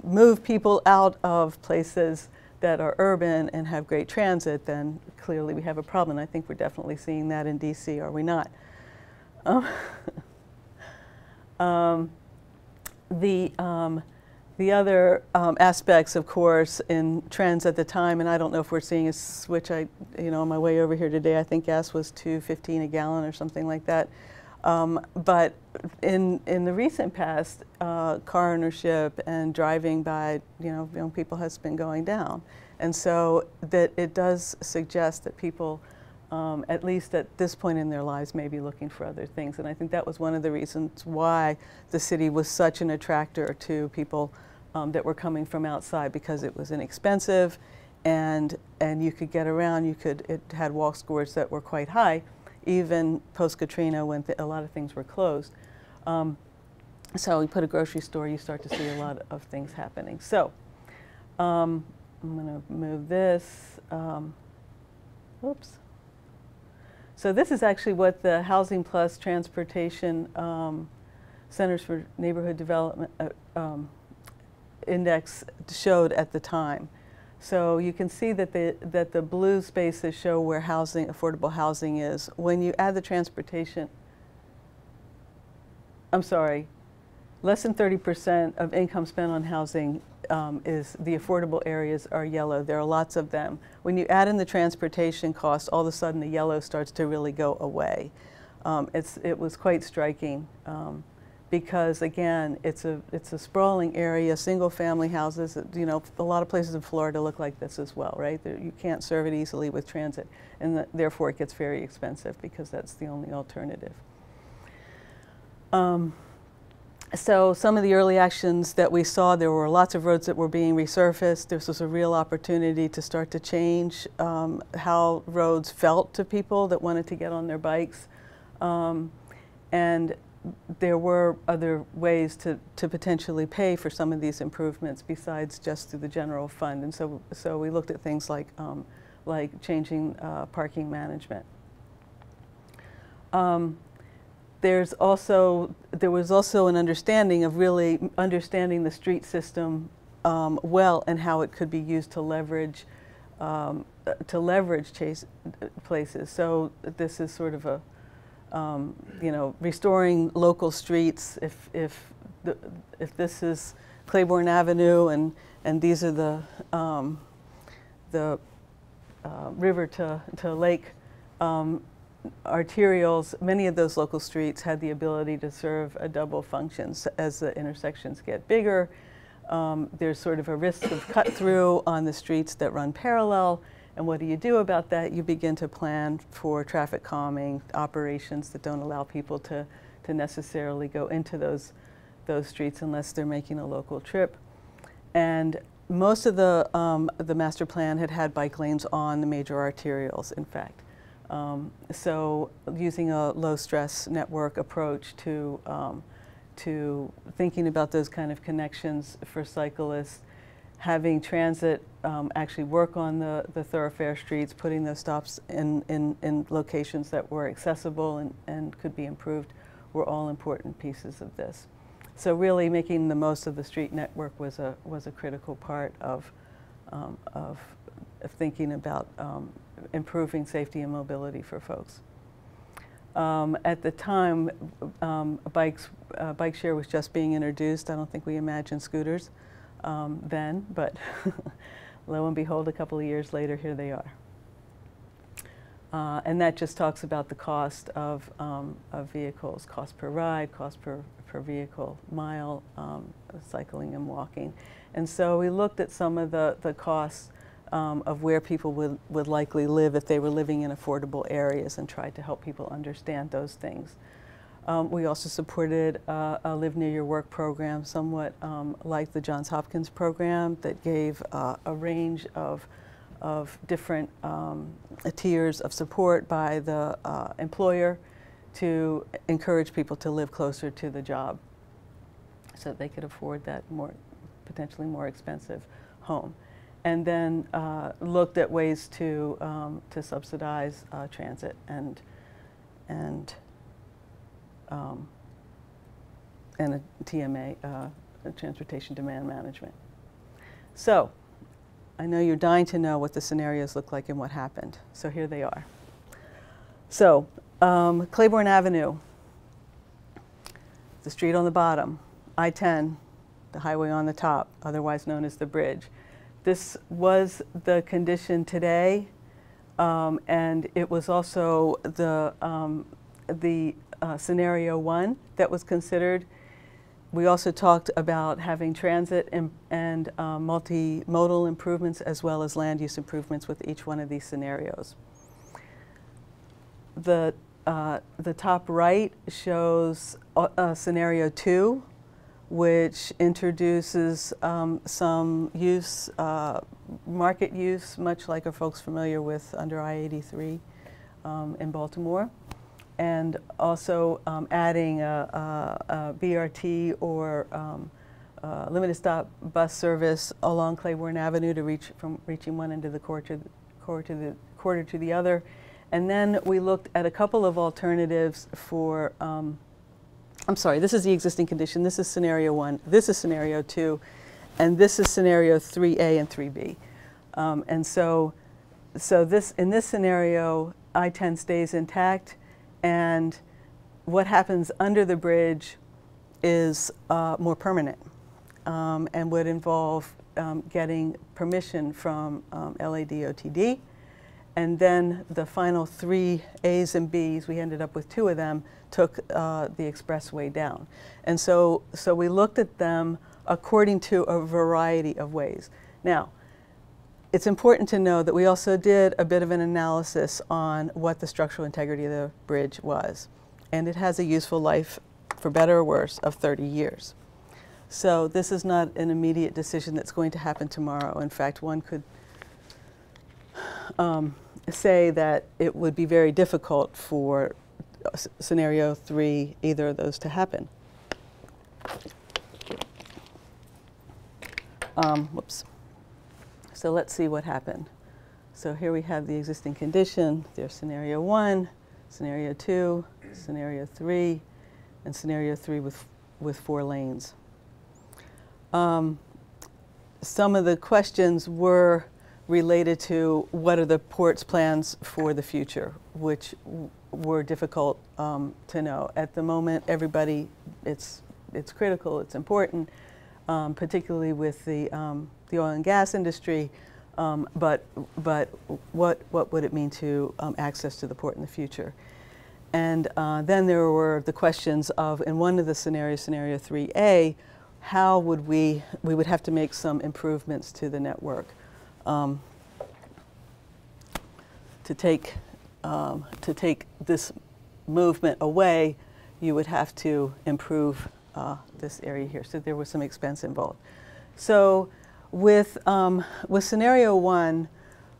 move people out of places that are urban and have great transit, then clearly we have a problem. And I think we're definitely seeing that in DC, are we not? The other aspects, of course, in trends at the time, and I don't know if we're seeing a switch. On my way over here today, I think gas was $2.15 a gallon or something like that. But in the recent past, car ownership and driving by young people has been going down, and so that it does suggest that people, at least at this point in their lives, may be looking for other things. And I think that was one of the reasons why the city was such an attractor to people that were coming from outside, because it was inexpensive, and you could get around. It had walk scores that were quite high, even post-Katrina when a lot of things were closed. So you put a grocery store, you start to see a lot of things happening. So I'm going to move this. Oops. So this is actually what the Housing Plus Transportation Centers for Neighborhood Development Index showed at the time. So you can see that the blue spaces show where affordable housing is. When you add the transportation, I'm sorry, less than 30% of income spent on housing is the affordable areas are yellow. There are lots of them. When you add in the transportation costs, all of a sudden the yellow starts to really go away. It was quite striking because again, it's a sprawling area, single-family houses. You know, a lot of places in Florida look like this as well, right? You can't serve it easily with transit, and therefore it gets very expensive because that's the only alternative. So some of the early actions that we saw, there were lots of roads that were being resurfaced. This was a real opportunity to start to change how roads felt to people that wanted to get on their bikes. And there were other ways to potentially pay for some of these improvements besides just through the general fund. And so we looked at things like changing parking management. There was also an understanding of really understanding the street system well and how it could be used to leverage places. So this is sort of a you know, restoring local streets. If this is Claiborne Avenue and these are the river to lake arterials, many of those local streets had the ability to serve a double function. So as the intersections get bigger, there's sort of a risk of cut through on the streets that run parallel. And what do you do about that? You begin to plan for traffic calming operations that don't allow people to necessarily go into those streets unless they're making a local trip. And most of the master plan had bike lanes on the major arterials, in fact. So using a low stress network approach to thinking about those kind of connections for cyclists, having transit actually work on the thoroughfare streets, putting those stops in locations that were accessible and could be improved, were all important pieces of this. So really making the most of the street network was a critical part of thinking about improving safety and mobility for folks. At the time, bike share was just being introduced. I don't think we imagined scooters then, but lo and behold, a couple of years later, here they are. And that just talks about the cost of vehicles, cost per ride, cost per vehicle mile, cycling and walking. And so we looked at some of the costs of where people would likely live if they were living in affordable areas and tried to help people understand those things. We also supported a Live Near Your Work program, somewhat like the Johns Hopkins program, that gave a range of different tiers of support by the employer to encourage people to live closer to the job so that they could afford that potentially more expensive home. And then looked at ways to subsidize transit and a TMA, transportation demand management. So I know you're dying to know what the scenarios look like and what happened. So here they are. So Claiborne Avenue, the street on the bottom, I-10, the highway on the top, otherwise known as the bridge. This was the condition today, and it was also the scenario one that was considered. We also talked about having transit and multimodal improvements as well as land use improvements with each one of these scenarios. The top right shows scenario 2, which introduces some use, market use, much like are folks familiar with under I-83 in Baltimore, and also adding a BRT or limited stop bus service along Claiborne Avenue to reaching one end of the quarter to the other. And then we looked at a couple of alternatives for, I'm sorry, this is the existing condition. This is scenario 1. This is scenario 2. And this is scenario 3A and 3B. And so in this scenario, I-10 stays intact. And what happens under the bridge is more permanent and would involve getting permission from LADOTD and then the final 3 A's and B's, we ended up with 2 of them, took the expressway down. And so we looked at them according to a variety of ways. Now, it's important to know that we also did a bit of an analysis on what the structural integrity of the bridge was. And it has a useful life, for better or worse, of 30 years. So this is not an immediate decision that's going to happen tomorrow. In fact, one could say that it would be very difficult for scenario 3, either of those to happen. Whoops. So let's see what happened. So here we have the existing condition. There's scenario 1, scenario 2, scenario 3, and scenario 3 with 4 lanes. Some of the questions were related to what are the port's plans for the future, which were difficult to know. At the moment, everybody, it's critical, it's important, particularly with the oil and gas industry, but what would it mean to access to the port in the future? And then there were the questions of, in one of the scenarios, scenario 3A, how would we would have to make some improvements to the network. To take this movement away, you would have to improve this area here. So there was some expense involved. So with scenario 1,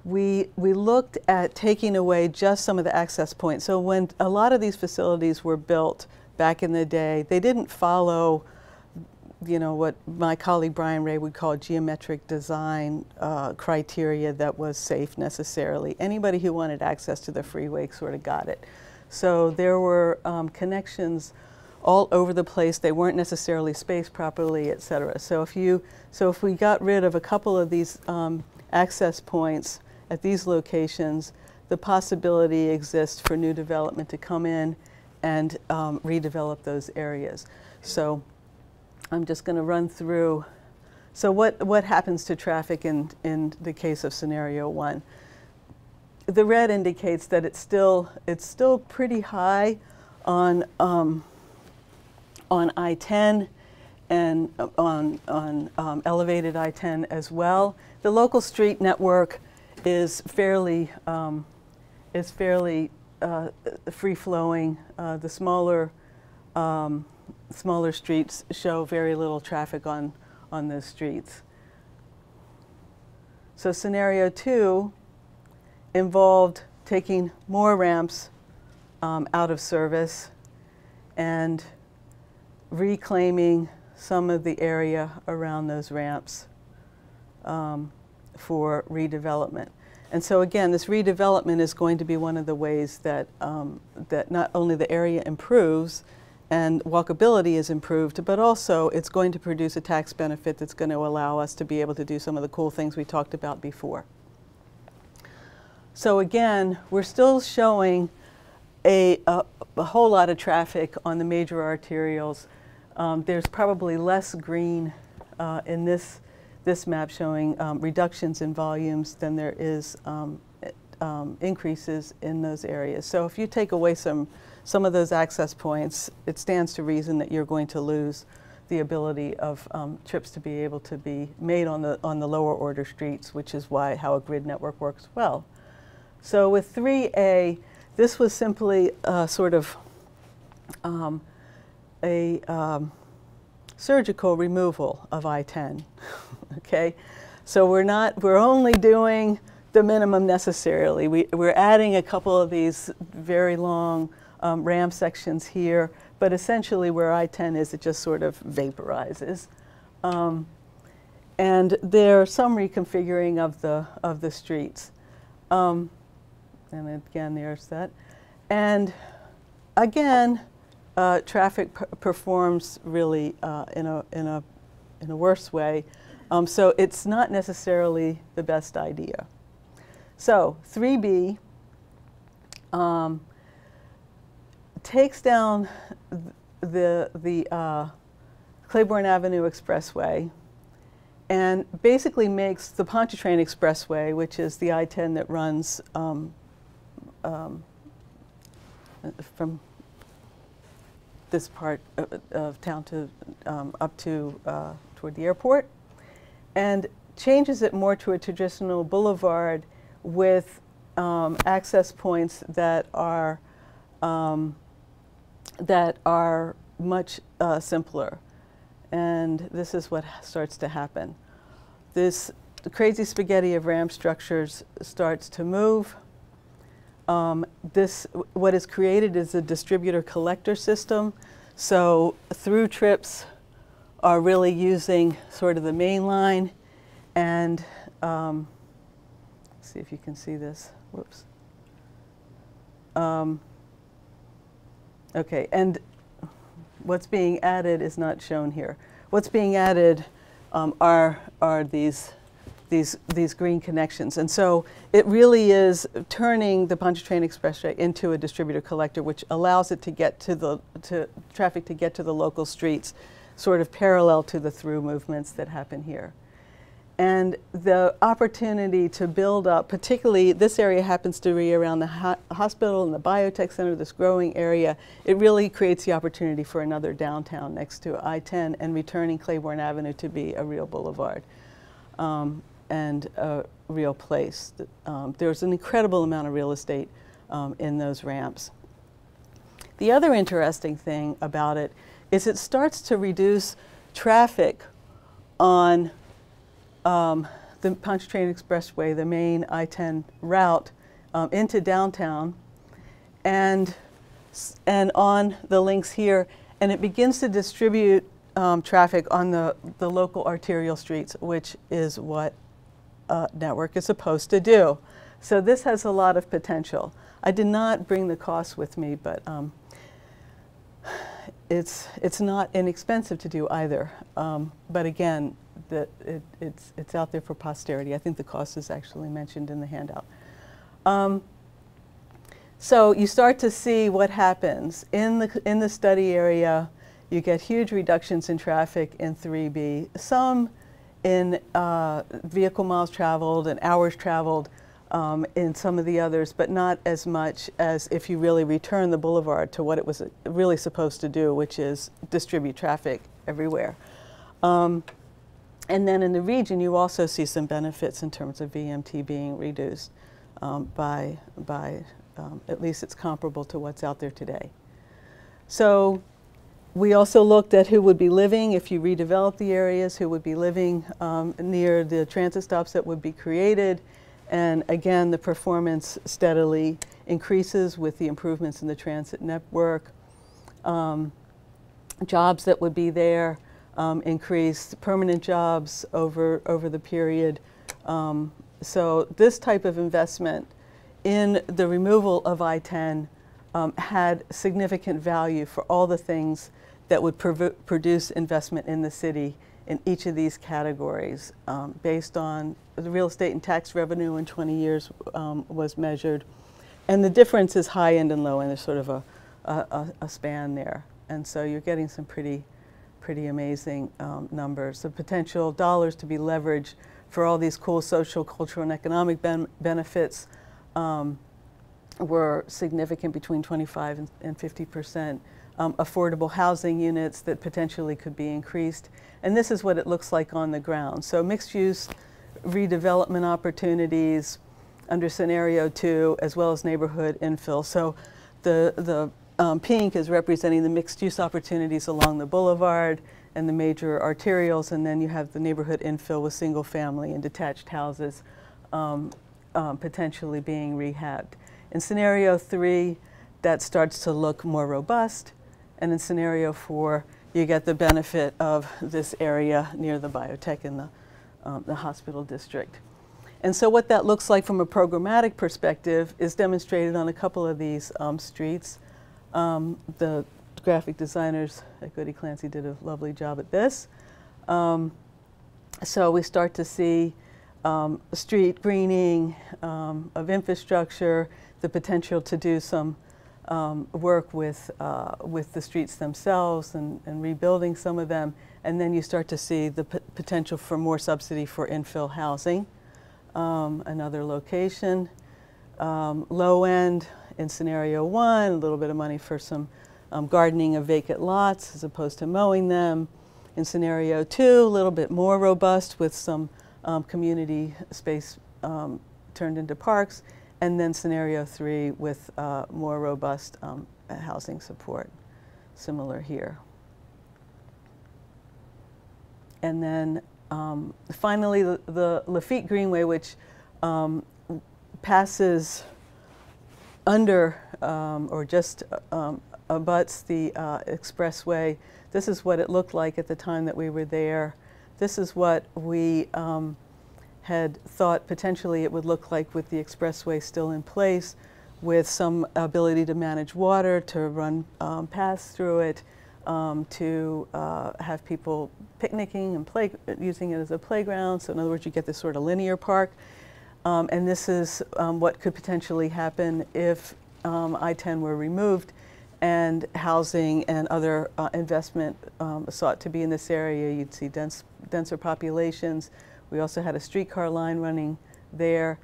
we looked at taking away just some of the access points. So when a lot of these facilities were built back in the day, they didn't follow, what my colleague Brian Ray would call geometric design criteria that was safe necessarily. Anybody who wanted access to the freeway sort of got it. So there were connections all over the place. They weren't necessarily spaced properly, et cetera. So if we got rid of a couple of these access points at these locations, the possibility exists for new development to come in and redevelop those areas. So I'm just going to run through. So what happens to traffic in the case of scenario 1? The red indicates that it's still pretty high on I-10 and on elevated I-10 as well. The local street network is fairly free-flowing. The smaller streets show very little traffic on those streets. So scenario 2 involved taking more ramps out of service and reclaiming some of the area around those ramps for redevelopment. And so again, this redevelopment is going to be one of the ways that, that not only the area improves and walkability is improved, but also it's going to produce a tax benefit that's going to allow us to be able to do some of the cool things we talked about before. So again, we're still showing a whole lot of traffic on the major arterials. There's probably less green in this map showing reductions in volumes than there is increases in those areas. So if you take away some of those access points, it stands to reason that you're going to lose the ability of trips to be able to be made on the lower order streets, which is how a grid network works well. So with 3A, this was simply sort of a surgical removal of I-10. Okay, so we're only doing the minimum necessarily. We're adding a couple of these very long ramp sections here, but essentially where I-10 is, it just sort of vaporizes. And there's some reconfiguring of the streets. And again, there's that. And again, traffic performs really in a worse way. So it's not necessarily the best idea. So 3B takes down the Claiborne Avenue Expressway and basically makes the Pontchartrain Expressway, which is the I-10 that runs from this part of town to up to toward the airport, and changes it more to a traditional boulevard with access points that are much simpler. And this is what starts to happen. The crazy spaghetti of ramp structures starts to move. What is created is a distributor collector system. So through trips are really using sort of the main line, and let's see if you can see this. Whoops. Okay, and what's being added is not shown here. What's being added are these green connections, and so it really is turning the Pontchartrain Expressway into a distributor collector, which allows it to get to traffic to get to the local streets, sort of parallel to the through movements that happen here. And the opportunity to build up, particularly this area happens to be around the hospital and the biotech center, this growing area, it really creates the opportunity for another downtown next to I-10 and returning Claiborne Avenue to be a real boulevard and a real place. There's an incredible amount of real estate in those ramps. The other interesting thing about it is it starts to reduce traffic on the Pontchartrain Expressway, the main I-10 route into downtown, and on the links here, and it begins to distribute traffic on the local arterial streets, which is what a network is supposed to do. So this has a lot of potential. I did not bring the costs with me, but it's not inexpensive to do either. But again, it's out there for posterity. I think the cost is actually mentioned in the handout. So you start to see what happens in the study area. You get huge reductions in traffic in 3B, some in vehicle miles traveled and hours traveled in some of the others, but not as much as if you really return the boulevard to what it was really supposed to do, which is distribute traffic everywhere. And then in the region, you also see some benefits in terms of VMT being reduced by at least it's comparable to what's out there today. So we also looked at who would be living, if you redevelop the areas, who would be living near the transit stops that would be created. And again, the performance steadily increases with the improvements in the transit network. Jobs that would be there increased, permanent jobs over the period. So this type of investment in the removal of I-10 had significant value for all the things that would produce investment in the city in each of these categories based on the real estate and tax revenue in 20 years was measured. And the difference is high end and low end. There's sort of a span there. And so you're getting some pretty amazing numbers. The potential dollars to be leveraged for all these cool social, cultural, and economic benefits were significant, between 25 and 50%. Affordable housing units that potentially could be increased. And this is what it looks like on the ground. So mixed use redevelopment opportunities under scenario 2, as well as neighborhood infill. So the pink is representing the mixed use opportunities along the boulevard and the major arterials, and then you have the neighborhood infill with single family and detached houses potentially being rehabbed. In scenario 3, that starts to look more robust. And in scenario 4, you get the benefit of this area near the biotech and the hospital district. And so what that looks like from a programmatic perspective is demonstrated on a couple of these streets. The graphic designers at Goody Clancy did a lovely job at this. So we start to see street greening of infrastructure, the potential to do some work with the streets themselves and rebuilding some of them. And then you start to see the potential for more subsidy for infill housing. Another location, low end in scenario 1, a little bit of money for some gardening of vacant lots as opposed to mowing them. In scenario 2, a little bit more robust with some community space turned into parks. And then scenario 3 with more robust housing support, similar here. And then finally, the Lafitte Greenway, which passes under or just abuts the expressway. This is what it looked like at the time that we were there. This is what we had thought potentially it would look like with the expressway still in place, with some ability to manage water, to run paths through it, to have people picnicking and using it as a playground. So in other words, you get this sort of linear park. And this is what could potentially happen if I-10 were removed and housing and other investment sought to be in this area. You'd see denser populations. We also had a streetcar line running there.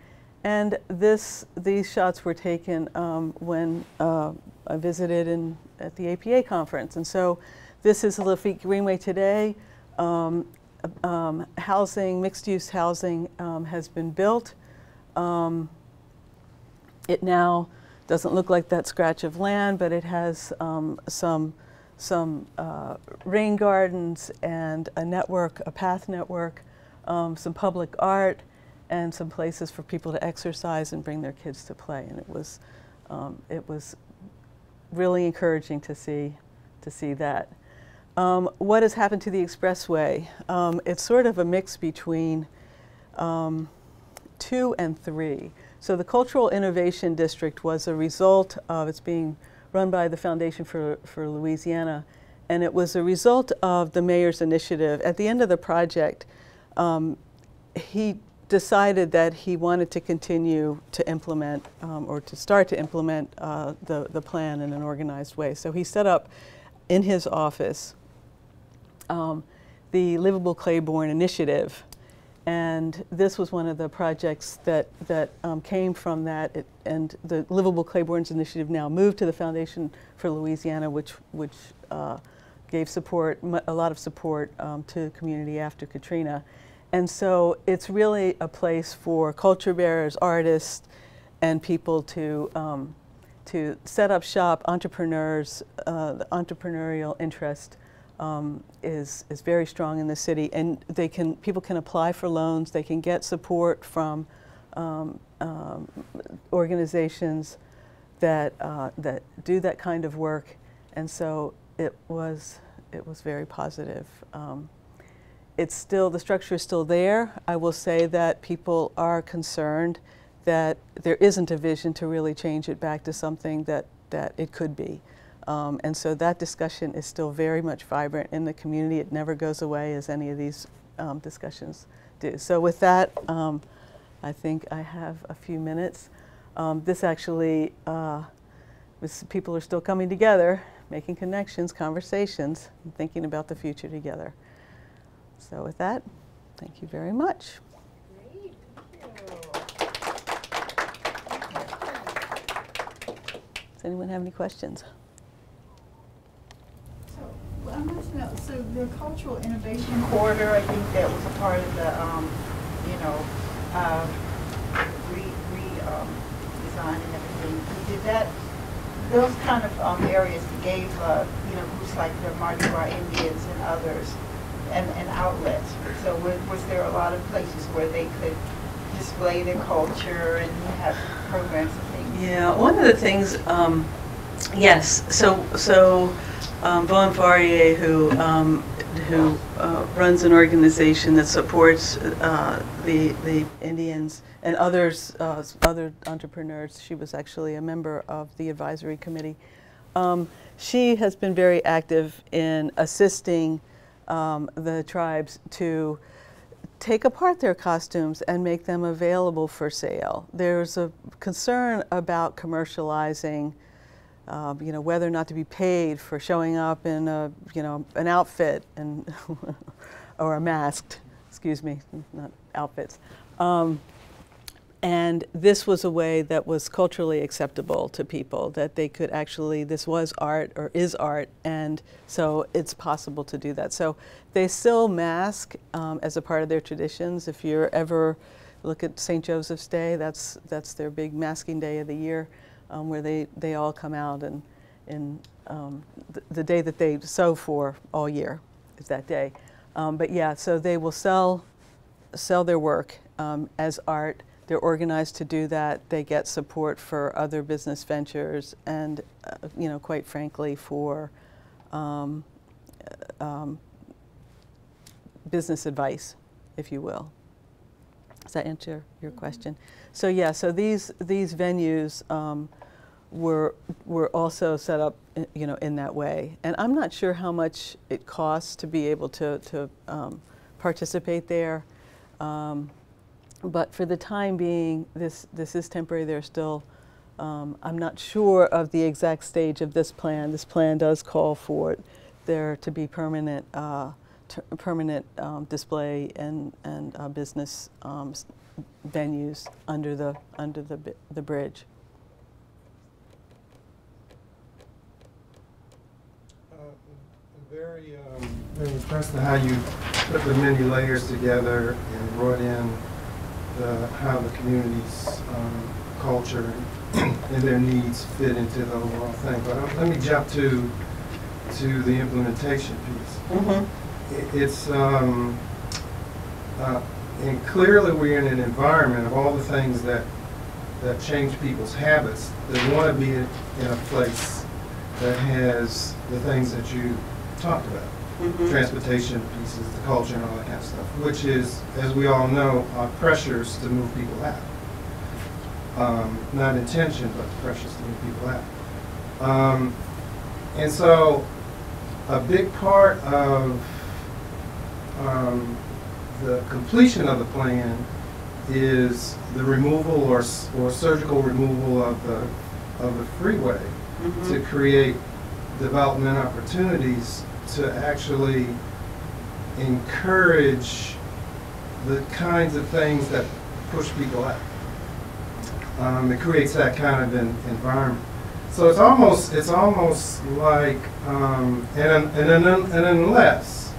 And these shots were taken when I visited at the APA conference. And so this is the Lafitte Greenway today. Housing, mixed-use housing has been built. It now doesn't look like that scratch of land, but it has some rain gardens and a network, a path network, some public art, and some places for people to exercise and bring their kids to play. And it was really encouraging to see that. What has happened to the expressway? It's sort of a mix between 2 and 3. So the Cultural Innovation District was a result of, it's being run by the Foundation for Louisiana, and it was a result of the mayor's initiative. At the end of the project, he decided that he wanted to continue to implement or to start to implement the plan in an organized way. So he set up in his office the Livable Claiborne Initiative. And this was one of the projects that came from that. And the Livable Claiborne's Initiative now moved to the Foundation for Louisiana, which gave support, a lot of support to the community after Katrina. And so it's really a place for culture bearers, artists, and people to set up shop. Entrepreneurs, the entrepreneurial interest is very strong in the city, and people can apply for loans. They can get support from organizations that do that kind of work, and so it was very positive. The structure is still there. I will say that people are concerned that there isn't a vision to really change it back to something that it could be. And so that discussion is still very much vibrant in the community. It never goes away, as any of these discussions do. So with that, I think I have a few minutes. This actually, people are still coming together, making connections, conversations, and thinking about the future together. So with that, thank you very much. Great, thank you. Does anyone have any questions? I must know, so the Cultural Innovation Corridor, I think that was a part of the, design and everything. Did that, those kind of areas gave, groups like the Mardi Gras Indians and others, and outlets. So was there a lot of places where they could display their culture and have programs and things? Yeah, one of the things, yes. So Vaughn Faurier, who runs an organization that supports the Indians and others, other entrepreneurs. She was actually a member of the advisory committee. She has been very active in assisting the tribes to take apart their costumes and make them available for sale. There's a concern about commercializing you know, whether or not to be paid for showing up in a, you know, an outfit and or a masked, excuse me, not outfits. And this was a way that was culturally acceptable to people, that they could actually, this was art or is art, and so it's possible to do that. So they still mask as a part of their traditions. If you ever look at St. Joseph's Day, that's their big masking day of the year, where they all come out, and the day that they sew for all year is that day. But yeah, so they will sell their work as art. They're organized to do that. They get support for other business ventures, and you know, quite frankly, for business advice, if you will. Does that answer your question? So yeah, so these venues were also set up, you know, in that way. And I'm not sure how much it costs to be able to participate there. But for the time being, this is temporary. There's still, I'm not sure of the exact stage of this plan. This plan does call for there to be permanent display and business venues under the bridge. Very impressed with how you put the many layers together and brought in how the community's culture and their needs fit into the overall thing. But let me jump to the implementation piece. Mm-hmm. It's and clearly we're in an environment of all the things that change people's habits. They want to be in a place that has the things that you talked about. Mm-hmm. Transportation pieces, the culture, and all that kind of stuff, which is, as we all know, pressures to move people out. Not intention, but pressures to move people out. And so a big part of the completion of the plan is the removal or surgical removal of the freeway. Mm-hmm. To create development opportunities to actually encourage the kinds of things that push people out. It creates that kind of environment. So it's almost like, and unless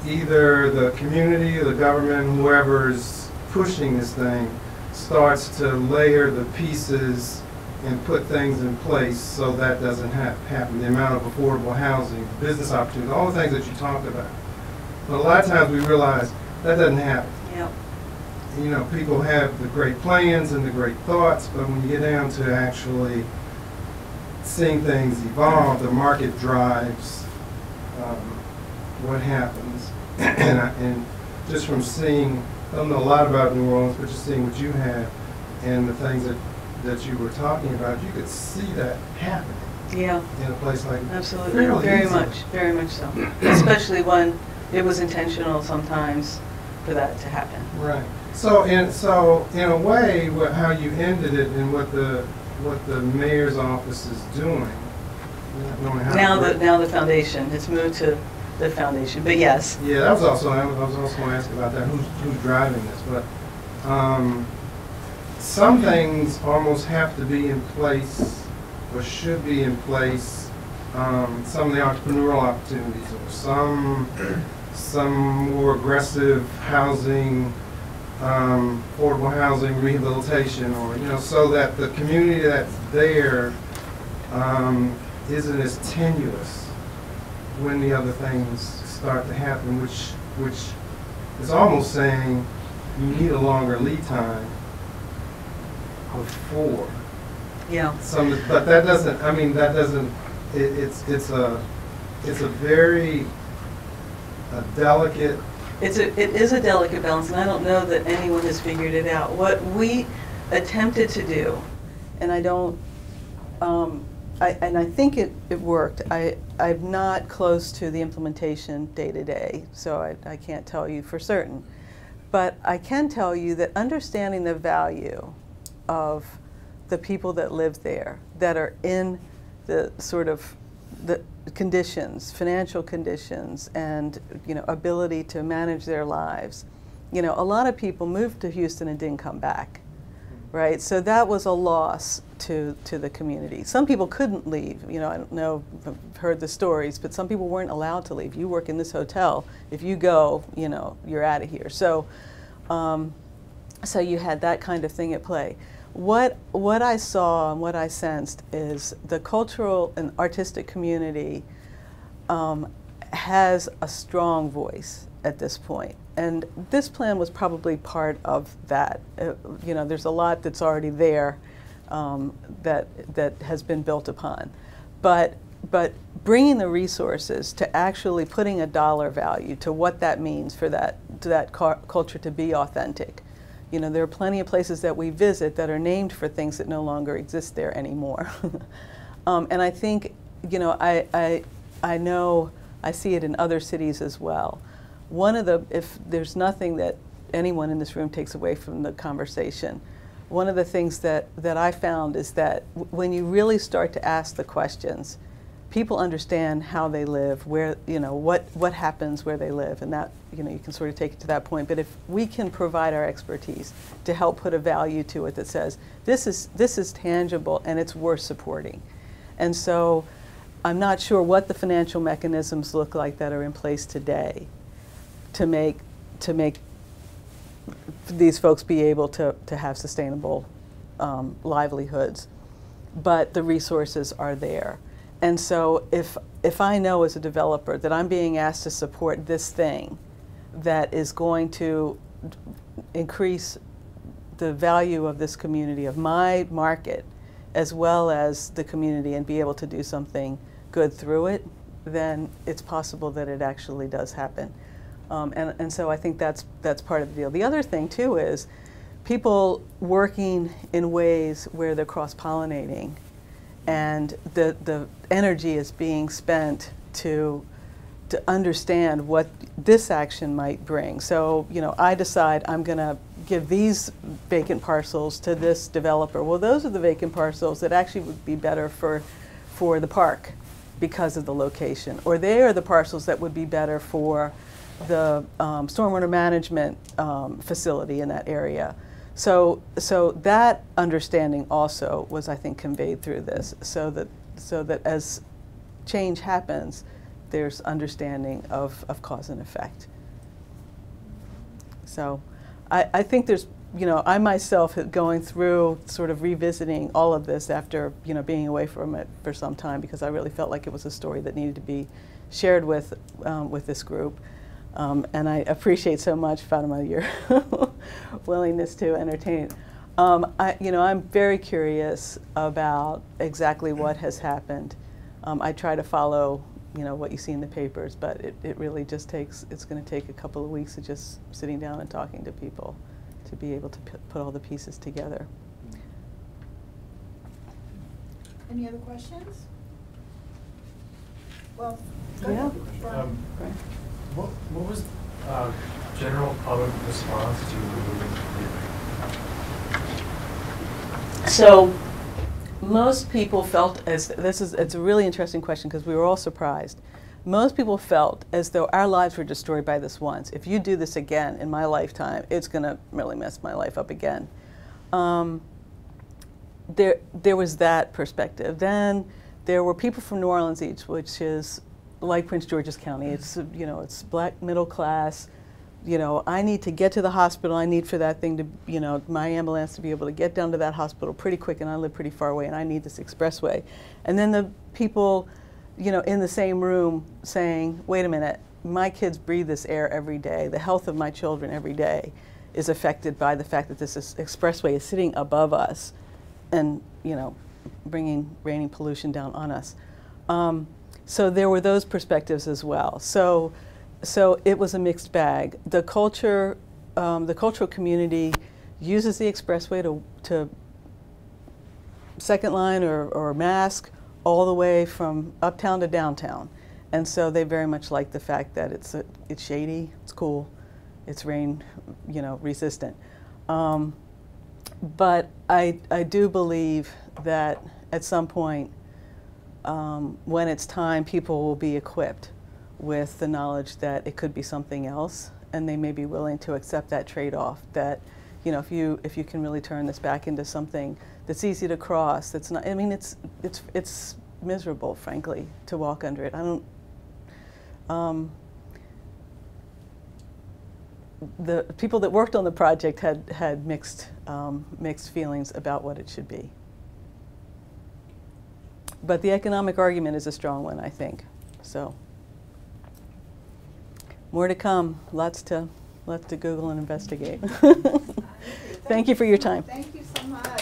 either the community, the government, whoever's pushing this thing starts to layer the pieces and put things in place so that doesn't happen. The amount of affordable housing, business opportunities, all the things that you talked about. But a lot of times we realize that doesn't happen. Yep. You know, people have the great plans and the great thoughts, but when you get down to actually seeing things evolve, the market drives what happens. And just from seeing, I don't know a lot about New Orleans, but just seeing what you have and the things that you were talking about, you could see that happening. Yeah. In a place like absolutely, very much so. Especially when it was intentional sometimes for that to happen. Right. So in a way, how you ended it and what the mayor's office is doing. Now the foundation, it's moved to the foundation. But yes. Yeah, I was also going to ask about that. Who's driving this? But some things almost have to be in place or should be in place. Some of the entrepreneurial opportunities, or some more aggressive housing, affordable housing rehabilitation, or so that the community that's there isn't as tenuous when the other things start to happen, which is almost saying you need a longer lead time before. Yeah. But that doesn't. I mean, that doesn't. It's a very delicate. It is a delicate balance, and I don't know that anyone has figured it out. What we attempted to do, and I don't. I think it worked. I'm not close to the implementation day to day, so I can't tell you for certain. But I can tell you that understanding the value of the people that live there, that are in the sort of the conditions, financial conditions, and ability to manage their lives. A lot of people moved to Houston and didn't come back, right? So that was a loss to the community. Some people couldn't leave. I don't know if I've heard the stories, but some people weren't allowed to leave. You work in this hotel. If you go, you're out of here. So, so you had that kind of thing at play. What I saw and what I sensed is the cultural and artistic community has a strong voice at this point. And this plan was probably part of that. There's a lot that's already there that has been built upon. But bringing the resources to actually putting a dollar value to what that means for that culture to be authentic. There are plenty of places that we visit that are named for things that no longer exist there anymore. And I think, I know, I see it in other cities as well. If there's nothing that anyone in this room takes away from the conversation, one of the things that I found is that when you really start to ask the questions, people understand how they live, where, what happens where they live, and that, you can sort of take it to that point. But if we can provide our expertise to help put a value to it that says, this is tangible and it's worth supporting. And so I'm not sure what the financial mechanisms look like that are in place today to make these folks be able to have sustainable livelihoods. But the resources are there. And so if I know as a developer that I'm being asked to support this thing that is going to increase the value of this community, of my market, as well as the community, and be able to do something good through it, then it's possible that it actually does happen. And so I think that's part of the deal. The other thing too is people working in ways where they're cross-pollinating, and the energy is being spent to understand what this action might bring. So, I decide I'm going to give these vacant parcels to this developer. Well, those are the vacant parcels that actually would be better for the park because of the location. Or they are the parcels that would be better for the stormwater management facility in that area. So that understanding also was, I think, conveyed through this, so that as change happens, there's understanding of cause and effect. So I think there's, I myself going through sort of revisiting all of this after, being away from it for some time, because I really felt like it was a story that needed to be shared with this group. And I appreciate so much, Fatima, your willingness to entertain it. I'm very curious about exactly what has happened. I try to follow, what you see in the papers, but it really just it's going to take a couple of weeks of just sitting down and talking to people to be able to put all the pieces together. Any other questions? Well, go Yeah. ahead. What was general public response to removing the So most people felt it's a really interesting question, because we were all surprised. Most people felt as though our lives were destroyed by this once. If you do this again in my lifetime, it's going to really mess my life up again. There was that perspective. Then there were people from New Orleans East, which is like Prince George's County. It's, it's black, middle class. I need to get to the hospital. I need for that thing to, my ambulance to be able to get down to that hospital pretty quick, and I live pretty far away, and I need this expressway. And then the people, in the same room saying, wait a minute, my kids breathe this air every day. The health of my children every day is affected by the fact that this expressway is sitting above us and, raining pollution down on us. So there were those perspectives as well. So it was a mixed bag. The cultural community uses the expressway to Second Line or Mask all the way from uptown to downtown. And so they very much like the fact that it's shady, it's cool, it's rain, resistant. But I do believe that at some point when it's time, people will be equipped with the knowledge that it could be something else, and they may be willing to accept that trade-off. That, you know, if you can really turn this back into something that's easy to cross, that's not. I mean, it's miserable, frankly, to walk under it. I don't. The people that worked on the project had mixed feelings about what it should be. But the economic argument is a strong one, I think. So more to come. Lots to Google and investigate. Thank you for your time. Thank you so much.